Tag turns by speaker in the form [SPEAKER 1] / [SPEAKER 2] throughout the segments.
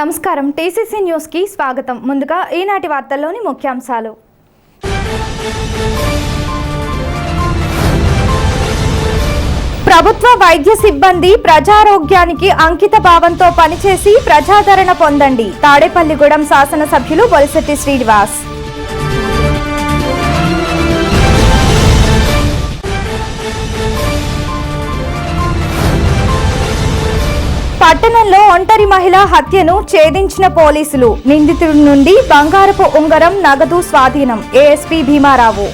[SPEAKER 1] నమస్కారం TCC news కి స్వాగతం. ముందుగా ఈనాటి వార్తల్లోని ముఖ్యాంశాలు. ప్రభుత్వ వైద్య సిబ్బంది ప్రజారోగ్యానికి అంకిత భావంతో పనిచేసి ప్రజాదరణ పొందండి. తాడేపల్లిగూడెం శాసనసభ్యులు బొలిశెట్టి శ్రీనివాస్. పట్టణంలో ఒంటరి మహిళ హత్యను ఛేదించిన పోలీసులు. నిందితుడి నుండి బంగారపు ఉంగరం, నగదు స్వాధీనం. ఏఎస్పీ భీమారావు.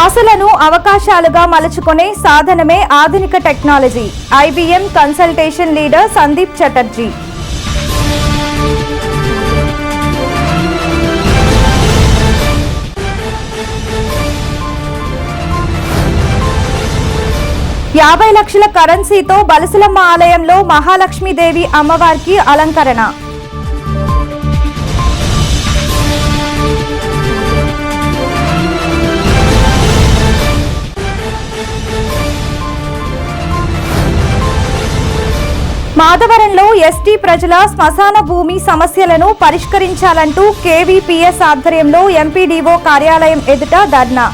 [SPEAKER 1] ఆశలను అవకాశాలుగా మలుచుకునే సాధనమే ఆధునిక technology. IBM consultation leader Sandeep Chatterjee. యాభై లక్షల కరెన్సీతో బలసులమ్మ ఆలయంలో మహాలక్ష్మీదేవి అమ్మవారికి అలంకరణ. మాధవరంలో ఎస్టీ ప్రజల శ్మశాన భూమి సమస్యలను పరిష్కరించాలంటూ కేవీపీఎస్ ఆధ్వర్యంలో ఎంపీడీఓ కార్యాలయం ఎదుట ధర్నా.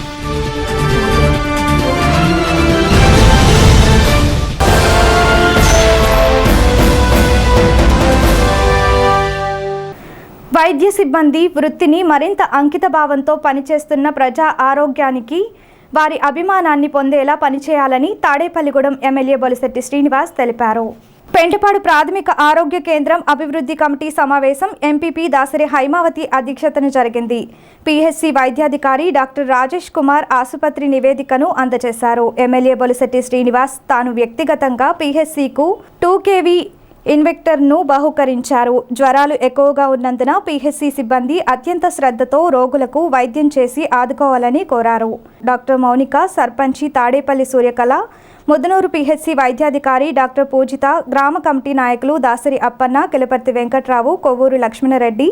[SPEAKER 1] వైద్య సిబ్బంది వృత్తిని మరింత అంకిత భావంతో పనిచేస్తున్న ప్రజా ఆరోగ్యానికి వారి అభిమానాన్ని పొందేలా పనిచేయాలని తాడేపల్లిగూడెం ఎమ్మెల్యే బొలిశెట్టి శ్రీనివాస్ తెలిపారు. పెంటపాడు ప్రాథమిక ఆరోగ్య కేంద్రం అభివృద్ధి కమిటీ సమావేశం ఎంపీపీ దాసరి హైమావతి అధ్యక్షతన జరిగింది. పీహెచ్సీ వైద్యాధికారి డాక్టర్ రాజేష్ కుమార్ ఆసుపత్రి నివేదికను అందజేశారు. ఎమ్మెల్యే బొలిశెట్టి శ్రీనివాస్ తాను వ్యక్తిగతంగా పీహెచ్సీకు 2 kV ఇన్వెక్టర్ను బహుకరించారు. జ్వరాలు ఎక్కువగా ఉన్నందున పీహెచ్సీ సిబ్బంది అత్యంత శ్రద్ధతో రోగులకు వైద్యం చేసి ఆదుకోవాలని కోరారు. డాక్టర్ మౌనిక, సర్పంచి తాడేపల్లి సూర్యకళ, ముద్దనూరు పీహెచ్సీ వైద్యాధికారి డాక్టర్ పూజిత, గ్రామ కమిటీ నాయకులు దాసరి అప్పన్న, కిలపర్తి వెంకట్రావు, కొవ్వూరు లక్ష్మణరెడ్డి,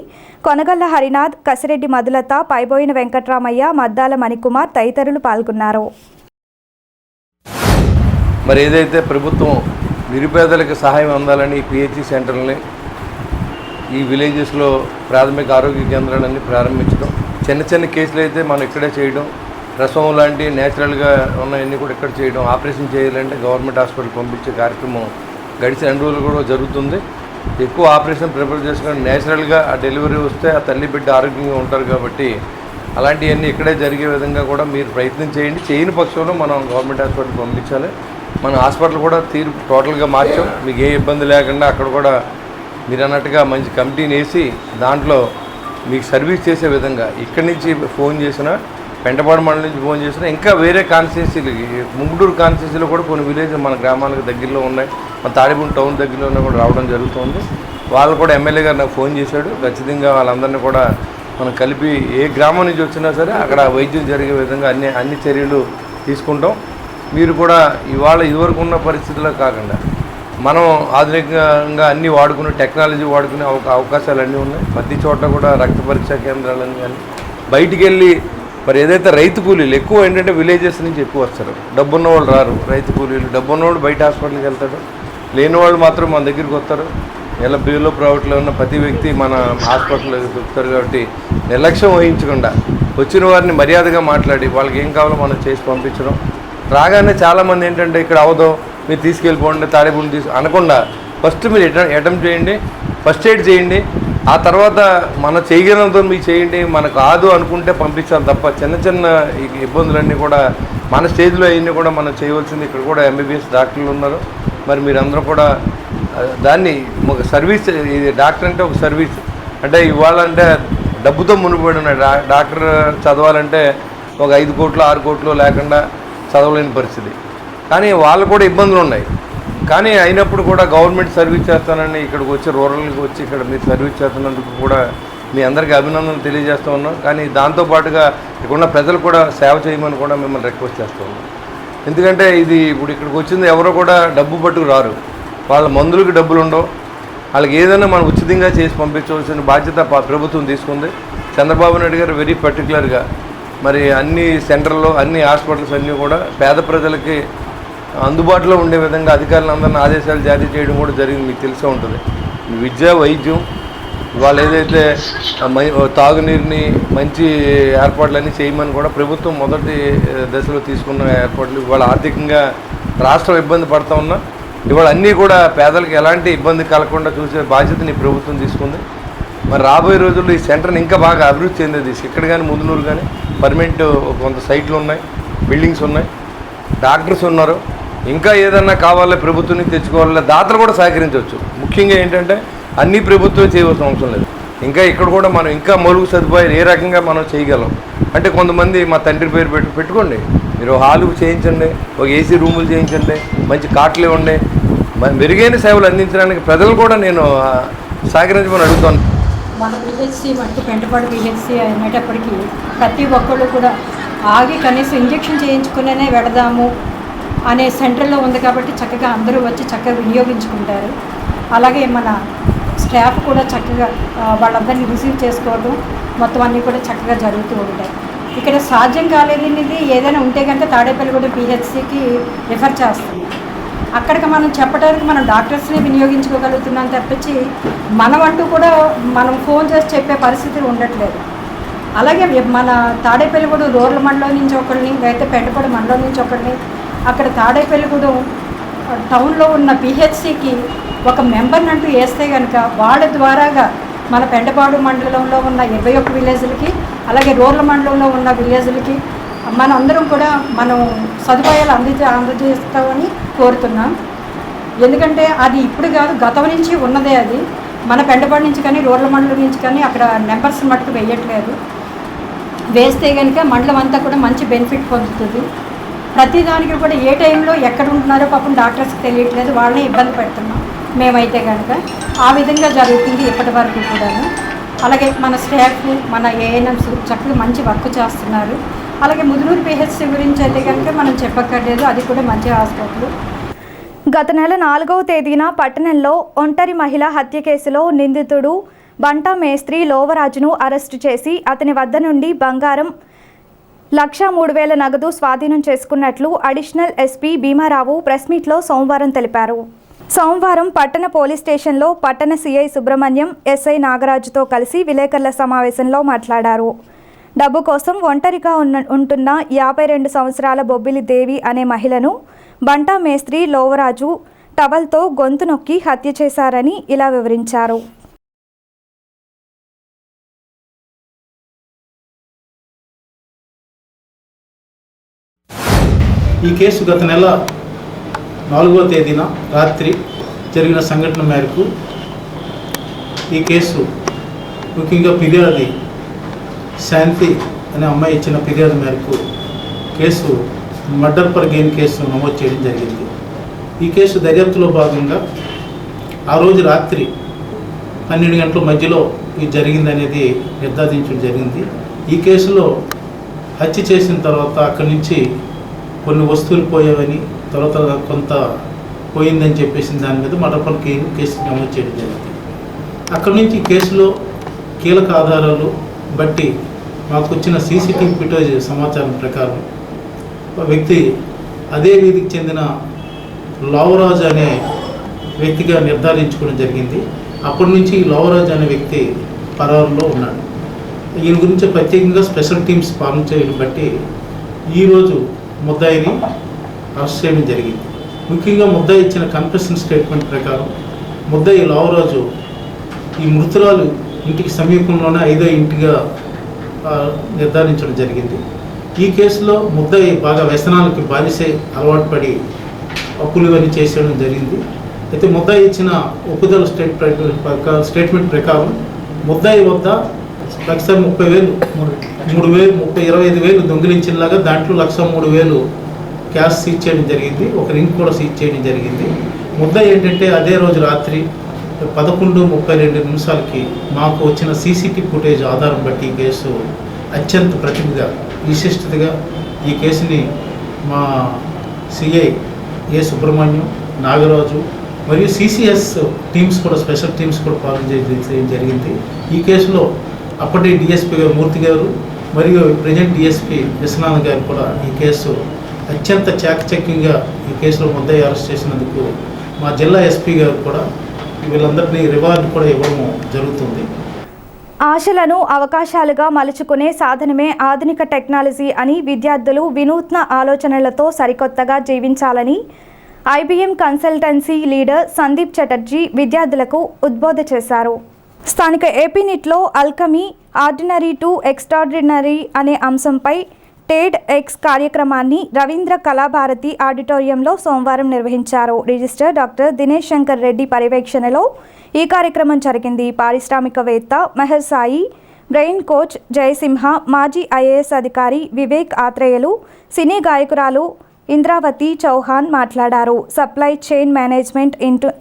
[SPEAKER 1] కొనగల్ల హరినాథ్, కసిరెడ్డి మధులత, పైబోయిన వెంకట్రామయ్య, మద్దాల మణికుమార్ తదితరులు పాల్గొన్నారు.
[SPEAKER 2] మరి ఏదైతే ప్రభుత్వం నిరుపేదలకు సహాయం అందాలని పిహెచ్సి సెంటర్లని ఈ విలేజెస్లో ప్రాథమిక ఆరోగ్య కేంద్రాలన్నీ ప్రారంభించడం, చిన్న చిన్న కేసులు అయితే మనం ఇక్కడే చేయడం, ప్రసవం లాంటి నేచురల్గా ఉన్నవన్నీ కూడా ఇక్కడ చేయడం, ఆపరేషన్ చేయాలంటే గవర్నమెంట్ హాస్పిటల్ పంపించే కార్యక్రమం గడిచిన 2 రోజులు కూడా జరుగుతుంది. ఎక్కువ ఆపరేషన్ ప్రిపేర్ చేసుకొని నేచురల్గా ఆ డెలివరీ వస్తే ఆ తల్లి బిడ్డ ఆరోగ్యంగా ఉంటారు కాబట్టి అలాంటివన్నీ ఇక్కడే జరిగే విధంగా కూడా మీరు ప్రయత్నం చేయండి. చేయని పక్షంలో మనం గవర్నమెంట్ హాస్పిటల్ పంపించాలి. మన హాస్పిటల్ కూడా టోటల్గా మార్చాం. మీకు ఏ ఇబ్బంది లేకుండా అక్కడ కూడా మీరు అన్నట్టుగా మంచి కమిటీని వేసి దాంట్లో మీకు సర్వీస్ చేసే విధంగా ఇక్కడి నుంచి ఫోన్ చేసినా, పెంటపాడు మండలం నుంచి ఫోన్ చేసినా, ఇంకా వేరే కాన్స్టిట్యున్సీలకి ముంగుటూరు కాన్స్టిట్యున్సీలో కూడా కొన్ని విలేజ్ మన గ్రామాలకు దగ్గరలో ఉన్నాయి, మన తాడేపల్లి టౌన్ దగ్గరలో ఉన్న కూడా రావడం జరుగుతుంది. వాళ్ళు కూడా ఎమ్మెల్యే గారు నాకు ఫోన్ చేశాడు. ఖచ్చితంగా వాళ్ళందరినీ కూడా మనం కలిపి ఏ గ్రామం నుంచి వచ్చినా సరే అక్కడ వైద్యం జరిగే విధంగా అన్ని చర్యలు తీసుకుంటాం. మీరు కూడా ఇవాళ ఇదివరకు ఉన్న పరిస్థితుల్లో కాకుండా మనం ఆధునికంగా అన్నీ వాడుకునే టెక్నాలజీ వాడుకునే అవకాశాలు అన్నీ ఉన్నాయి. ప్రతి చోట కూడా రక్త పరీక్షా కేంద్రాలని కానీ బయటికి వెళ్ళి మరి ఏదైతే రైతు కూలీలు ఎక్కువ ఏంటంటే విలేజెస్ నుంచి ఎక్కువ వస్తారు. డబ్బున్న వాళ్ళు రారు, రైతు కూలీలు. డబ్బున్నవాళ్ళు బయట హాస్పిటల్కి వెళ్తాడు, లేని వాళ్ళు మాత్రం మన దగ్గరికి వస్తారు. ఇలా బిలో ప్రైవేట్లో ఉన్న ప్రతి వ్యక్తి మన హాస్పిటల్లో దొరుకుతారు. కాబట్టి నిర్లక్ష్యం వహించకుండా వచ్చిన వారిని మర్యాదగా మాట్లాడి వాళ్ళకి ఏం కావాలో మనం చేసి పంపించడం. రాగానే చాలామంది ఏంటంటే ఇక్కడ అవదో మీరు తీసుకెళ్ళిపోండి, తాడేపల్లి అనకుండా ఫస్ట్ మీరు అటెంప్ట్ చేయండి, ఫస్ట్ ఎయిడ్ చేయండి. ఆ తర్వాత మన చేయగలంతో మీకు చేయండి. మనకు కాదు అనుకుంటే పంపించాలి తప్ప చిన్న చిన్న ఇబ్బందులన్నీ కూడా మన స్టేజ్లో అవన్నీ కూడా మనం చేయవలసింది. ఇక్కడ కూడా ఎంబీబీఎస్ డాక్టర్లు ఉన్నారు. మరి మీరందరూ కూడా దాన్ని ఒక సర్వీస్, ఇది డాక్టర్ అంటే ఒక సర్వీస్. అంటే ఇవ్వాలంటే డబ్బుతో మునిగిపోయి ఉన్నాయి. డాక్టర్ చదవాలంటే ఒక 5 కోట్లు 6 కోట్లు లేకుండా చదవలేని పరిస్థితి. కానీ వాళ్ళు కూడా ఇబ్బందులు ఉన్నాయి. కానీ అయినప్పుడు కూడా గవర్నమెంట్ సర్వీస్ చేస్తానని ఇక్కడికి వచ్చి రూరల్కి వచ్చి ఇక్కడ మీరు సర్వీస్ చేస్తున్నందుకు కూడా మీ అందరికీ అభినందనలు తెలియజేస్తూ ఉన్నాం. కానీ దాంతోపాటుగా ఇక్కడున్న ప్రజలు కూడా సేవ చేయమని కూడా మిమ్మల్ని రిక్వెస్ట్ చేస్తూ ఉన్నాం. ఎందుకంటే ఇది ఇప్పుడు ఇక్కడికి వచ్చింది ఎవరో కూడా డబ్బు పట్టుకు రారు. వాళ్ళ మందులకు డబ్బులు ఉండవు. వాళ్ళకి ఏదైనా మనం ఉచితంగా చేసి పంపించవలసిన బాధ్యత ప్రభుత్వం తీసుకుంది. చంద్రబాబు నాయుడు గారు వెరీ పర్టికులర్గా మరి అన్ని సెంటర్లో అన్ని హాస్పిటల్స్ అన్నీ కూడా పేద ప్రజలకి అందుబాటులో ఉండే విధంగా అధికారులందరినీ ఆదేశాలు జారీ చేయడం కూడా జరిగింది. మీకు తెలిసే ఉంటుంది. విద్య, వైద్యం, వాళ్ళు ఏదైతే తాగునీరుని మంచి ఏర్పాట్లన్నీ చేయమని కూడా ప్రభుత్వం మొదటి దశలో తీసుకున్న ఏర్పాట్లు ఇవాళ ఆర్థికంగా రాష్ట్రం ఇబ్బంది పడుతూ ఉన్నా ఇవాళ అన్నీ కూడా పేదలకు ఎలాంటి ఇబ్బంది కలగకుండా చూసే బాధ్యతని ప్రభుత్వం తీసుకుంది. మరి రాబోయే రోజుల్లో ఈ సెంటర్ని ఇంకా బాగా అభివృద్ధి చెందేది. ఇక్కడ కానీ ముదునూరు కానీ పర్మనెంట్ కొంత సైట్లు ఉన్నాయి, బిల్డింగ్స్ ఉన్నాయి, డాక్టర్స్ ఉన్నారు. ఇంకా ఏదన్నా కావాలో ప్రభుత్వం నుంచి తెచ్చుకోవాలో దాతలు కూడా సహకరించవచ్చు. ముఖ్యంగా ఏంటంటే అన్నీ ప్రభుత్వం చేయవలసిన అవసరం లేదు. ఇంకా ఇక్కడ కూడా మనం ఇంకా మౌలిక సదుపాయాలు ఏ రకంగా మనం చేయగలం అంటే కొంతమంది మా తండ్రి పేరు పెట్టుకోండి, మీరు హాలు చేయించండి, ఒక ఏసీ రూములు చేయించండి, మంచి కాట్లు ఇవ్వండి, మెరుగైన సేవలు అందించడానికి ప్రజలు కూడా నేను సహకరించమని అడుగుతాను.
[SPEAKER 3] మన పిహెచ్సి మట్టి పెంటపాడు పిహెచ్సి అనేటప్పటికీ ప్రతి ఒక్కళ్ళు కూడా ఆగి కనీసం ఇంజెక్షన్ చేయించుకునే వెడదాము అనే సెంటర్లో ఉంది కాబట్టి చక్కగా అందరూ వచ్చి చక్కగా వినియోగించుకుంటారు. అలాగే మన స్టాఫ్ కూడా చక్కగా వాళ్ళందరినీ రిసీవ్ చేసుకోవడం మొత్తం అన్నీ కూడా చక్కగా జరుగుతూ ఉంటాయి. ఇక్కడ సాధ్యం కాలేదనేది ఏదైనా ఉంటే కనుక తాడేపల్లిగూడెం పిహెచ్సికి రిఫర్ చేస్తున్నాం. అక్కడికి మనం చెప్పడానికి మనం డాక్టర్స్ని వినియోగించుకోగలుగుతున్నాం తప్పించి మనమంటూ కూడా మనం ఫోన్ చేసి చెప్పే పరిస్థితులు ఉండట్లేదు. అలాగే మన తాడేపల్లిగూడెం రూరల్ మండలం నుంచి ఒకరిని, లేకపోతే పెంటపాడు మండలం నుంచి ఒకరిని, అక్కడ తాడేపల్లిగూడెం టౌన్లో ఉన్న పిహెచ్సికి ఒక మెంబర్ని అంటూ వేస్తే కనుక వాళ్ళ ద్వారాగా మన పెంటపాడు మండలంలో ఉన్న 21 విలేజ్లకి, అలాగే రూరల్ మండలంలో ఉన్న విలేజ్లకి మన అందరం కూడా మనం సదుపాయాలు అందజేస్తామని కోరుతున్నాం. ఎందుకంటే అది ఇప్పుడు కాదు, గతం నుంచి ఉన్నదే. అది మన పెంటపాడు నుంచి కానీ రూరల్ మండలం నుంచి కానీ అక్కడ నెంబర్స్ మట్టుకు వేయట్లేదు. వేస్తే కనుక మండలం అంతా కూడా మంచి బెనిఫిట్ పొందుతుంది. ప్రతిదానికి కూడా ఏ టైంలో ఎక్కడ ఉంటున్నారో పాపం డాక్టర్స్కి తెలియట్లేదు, వాళ్ళని ఇబ్బంది పెడుతున్నాం మేమైతే కనుక. ఆ విధంగా జరుగుతుంది ఇప్పటి వరకు కూడాను. అలాగే మన స్టాఫ్, మన ఏఎన్ఎంస్ చక్కగా మంచి వర్క్ చేస్తున్నారు. అలాగే ముదునూరు పిహెచ్సి గురించి అయితే కనుక మనం చెప్పక్కర్లేదు, అది కూడా మంచి హాస్పిటల్.
[SPEAKER 1] గత నెల 4వ తేదీన పట్టణంలో ఒంటరి మహిళ హత్య కేసులో నిందితుడు బంటా మేస్త్రి లోవరాజును అరెస్టు చేసి అతని వద్ద నుండి బంగారం 1,03,000 నగదు స్వాధీనం చేసుకున్నట్లు అడిషనల్ ఎస్పీ భీమారావు ప్రెస్ మీట్లో సోమవారం తెలిపారు. సోమవారం పట్టణ పోలీస్ స్టేషన్లో పట్టణ సిఐ సుబ్రహ్మణ్యం, ఎస్ఐ నాగరాజుతో కలిసి విలేకరుల సమావేశంలో మాట్లాడారు. డబ్బు కోసం ఒంటరిగా ఉంటున్న 52 సంవత్సరాల బొబ్బిలి దేవి అనే మహిళను బంటా మేస్త్రి లోవరాజు టవల్తో గొంతు నొక్కి హత్య చేశారని ఇలా వివరించారు.
[SPEAKER 4] ఈ కేసు గత నెల 4వ తేదీన రాత్రి జరిగిన సంఘటన మేరకు ఈ కేసు ముఖ్యంగా ఫిర్యాది శాంతి అనే అమ్మాయి ఇచ్చిన ఫిర్యాదు మేరకు case murder per gain case నమోదు చేయడం జరిగింది. ఈ కేసు దర్యాప్తులో భాగంగా ఆ రోజు రాత్రి 12 గంటల మధ్యలో ఇది జరిగిందనేది నిర్ధారించడం జరిగింది. ఈ కేసులో హత్య చేసిన తర్వాత అక్కడి నుంచి కొన్ని వస్తువులు పోయావని, తర్వాత కొంత పోయిందని చెప్పేసి దాని మీద మర్డర్ పర్ గెయిన్ కేసు నమోదు చేయడం జరిగింది. అక్కడి నుంచి కేసులో కీలక ఆధారాలు బట్టి మాకు వచ్చిన సీసీటీవీ ఫుటేజ్ సమాచారం ప్రకారం వ్యక్తి అదే వీధికి చెందిన లోవరాజు అనే వ్యక్తిగా నిర్ధారించుకోవడం జరిగింది. అప్పటి నుంచి లోవరాజు అనే వ్యక్తి పరారులో ఉన్నాడు. ఈయన గురించి ప్రత్యేకంగా స్పెషల్ టీమ్స్ ఫామ్ చేయడం బట్టి ఈరోజు ముద్దాయిని అరెస్ట్ చేయడం జరిగింది. ముఖ్యంగా ముద్దాయి ఇచ్చిన కన్ఫెషన్ స్టేట్మెంట్ ప్రకారం ముద్దాయి లోవరాజు ఈ మృతురాలు ఇంటికి సమీపంలోనే 5వ ఇంటిగా నిర్ధారించడం జరిగింది. ఈ కేసులో ముద్దాయి బాగా వ్యసనాలకి బానిసై అలవాటు పడి అప్పులు ఇవన్నీ చేసేయడం జరిగింది. అయితే ముద్దాయి ఇచ్చిన ఒప్పుదల స్టేట్మెంట్ ప్రకారం ముద్దాయి వద్ద 1,30,000 దొంగిలించినలాగా దాంట్లో 1,03,000 క్యాష్ సీజ్ చేయడం జరిగింది. ఒక రింగ్ కూడా సీజ్ చేయడం జరిగింది. ముద్దాయి ఏంటంటే అదే రోజు రాత్రి 11:32 మాకు వచ్చిన సీసీటీవీ ఫుటేజ్ ఆధారం బట్టి ఈ కేసు అత్యంత ప్రతిభగా విశిష్టతగా ఈ కేసుని మా సిఐ ఏ సుబ్రహ్మణ్యం, నాగరాజు మరియు సిసిఎస్ టీమ్స్ కూడా స్పెషల్ టీమ్స్ కూడా పాల్గొనడం జరిగింది. ఈ కేసులో అప్పటి డిఎస్పీ గారు మూర్తి గారు మరియు ప్రజెంట్ డిఎస్పీ విశ్వనాథ్ గారు కూడా ఈ కేసు అత్యంత చాకచక్యంగా ఈ కేసులో ముద్దాయి అరెస్ట్ చేసినందుకు మా జిల్లా ఎస్పీ గారు కూడా వీళ్ళందరినీ రివార్డు కూడా ఇవ్వడం జరుగుతుంది.
[SPEAKER 1] ఆశలను అవకాశాలుగా మలుచుకునే సాధనమే ఆధునిక టెక్నాలజీ అని విద్యార్థులు వినూత్న ఆలోచనలతో సరికొత్తగా జీవించాలని IBM consultancy leader Sandeep Chatterjee విద్యార్థులకు ఉద్బోధ చేశారు. స్థానిక ఏపీనిట్లో అల్కమీ ఆర్డినరీ టు ఎక్స్ట్రాడినరీ అనే అంశంపై టెడ్ ఎక్స్ కార్యక్రమాన్ని రవీంద్ర కళాభారతి ఆడిటోరియంలో సోమవారం నిర్వహించారు. రిజిస్టర్ డాక్టర్ దినేష్ శంకర్ రెడ్డి పర్యవేక్షణలో ఈ కార్యక్రమం జరిగింది. పారిశ్రామికవేత్త మెహర్ సాయి, బ్రెయిన్ కోచ్ జయసింహ, మాజీ ఐఏఎస్ అధికారి వివేక్ ఆత్రేయలు, సినీ గాయకురాలు ఇంద్రావతి చౌహాన్ మాట్లాడారు. సప్లై చైన్ మేనేజ్మెంట్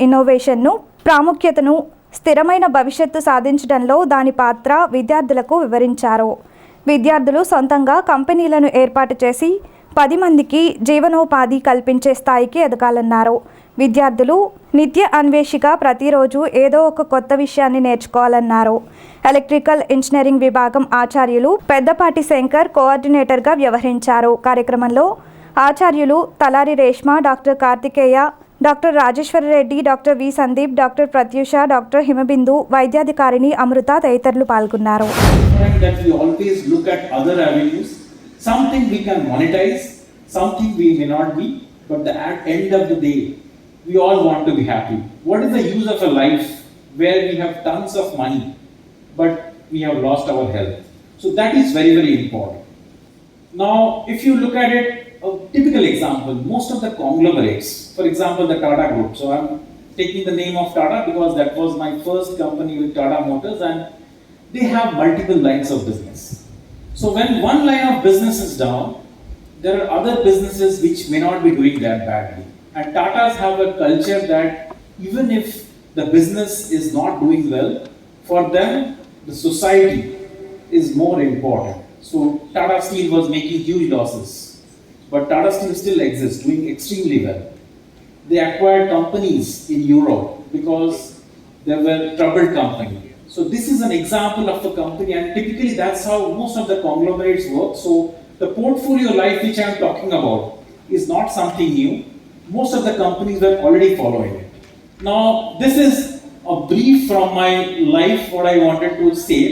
[SPEAKER 1] ఇన్నోవేషన్ను ప్రాముఖ్యతను, స్థిరమైన భవిష్యత్తు సాధించడంలో దాని పాత్ర విద్యార్థులకు వివరించారు. విద్యార్థులు సొంతంగా కంపెనీలను ఏర్పాటు చేసి 10 మందికి జీవనోపాధి కల్పించే స్థాయికి ఎదగాలన్నారు. విద్యార్థులు నిత్య అన్వేషిగా ప్రతిరోజు ఏదో ఒక కొత్త విషయాన్ని నేర్చుకోవాలన్నారు. ఎలక్ట్రికల్ ఇంజనీరింగ్ విభాగం ఆచార్యులు పెద్దపాటి శంకర్ కోఆర్డినేటర్గా వ్యవహరించారు. కార్యక్రమంలో ఆచార్యులు Talari Reshma, doctor Karthikeya, doctor Rajeshwara Reddy, doctor V Sandeep, doctor Pratyusha, doctor Himabindu, వైద్యాధికారిని అమృత తదితరులు పాల్గొన్నారు.
[SPEAKER 5] That we always look at other avenues, something we can monetize, something we may not be, but at the end of the day, we all want to be happy. What is the use of a life where we have tons of money, but we have lost our health? So that is very, very important. Now, if you look at it, a typical example, most of the conglomerates, for example, the Tata Group. So I'm taking the name of Tata because that was my first company with Tata Motors, and they have multiple lines of business. So when one line of business is down, there are other businesses which may not be doing that badly. And Tatas have a culture that even if the business is not doing well, for them, the society is more important. So Tata Steel was making huge losses, but Tata Steel still exists, doing extremely well. They acquired companies in Europe because they were a troubled company. So this is an example of a company, and typically that's how most of the conglomerates work. So the portfolio life which I am talking about is not something new. Most of the companies were already following it. Now this is a brief from my life, what I wanted to say.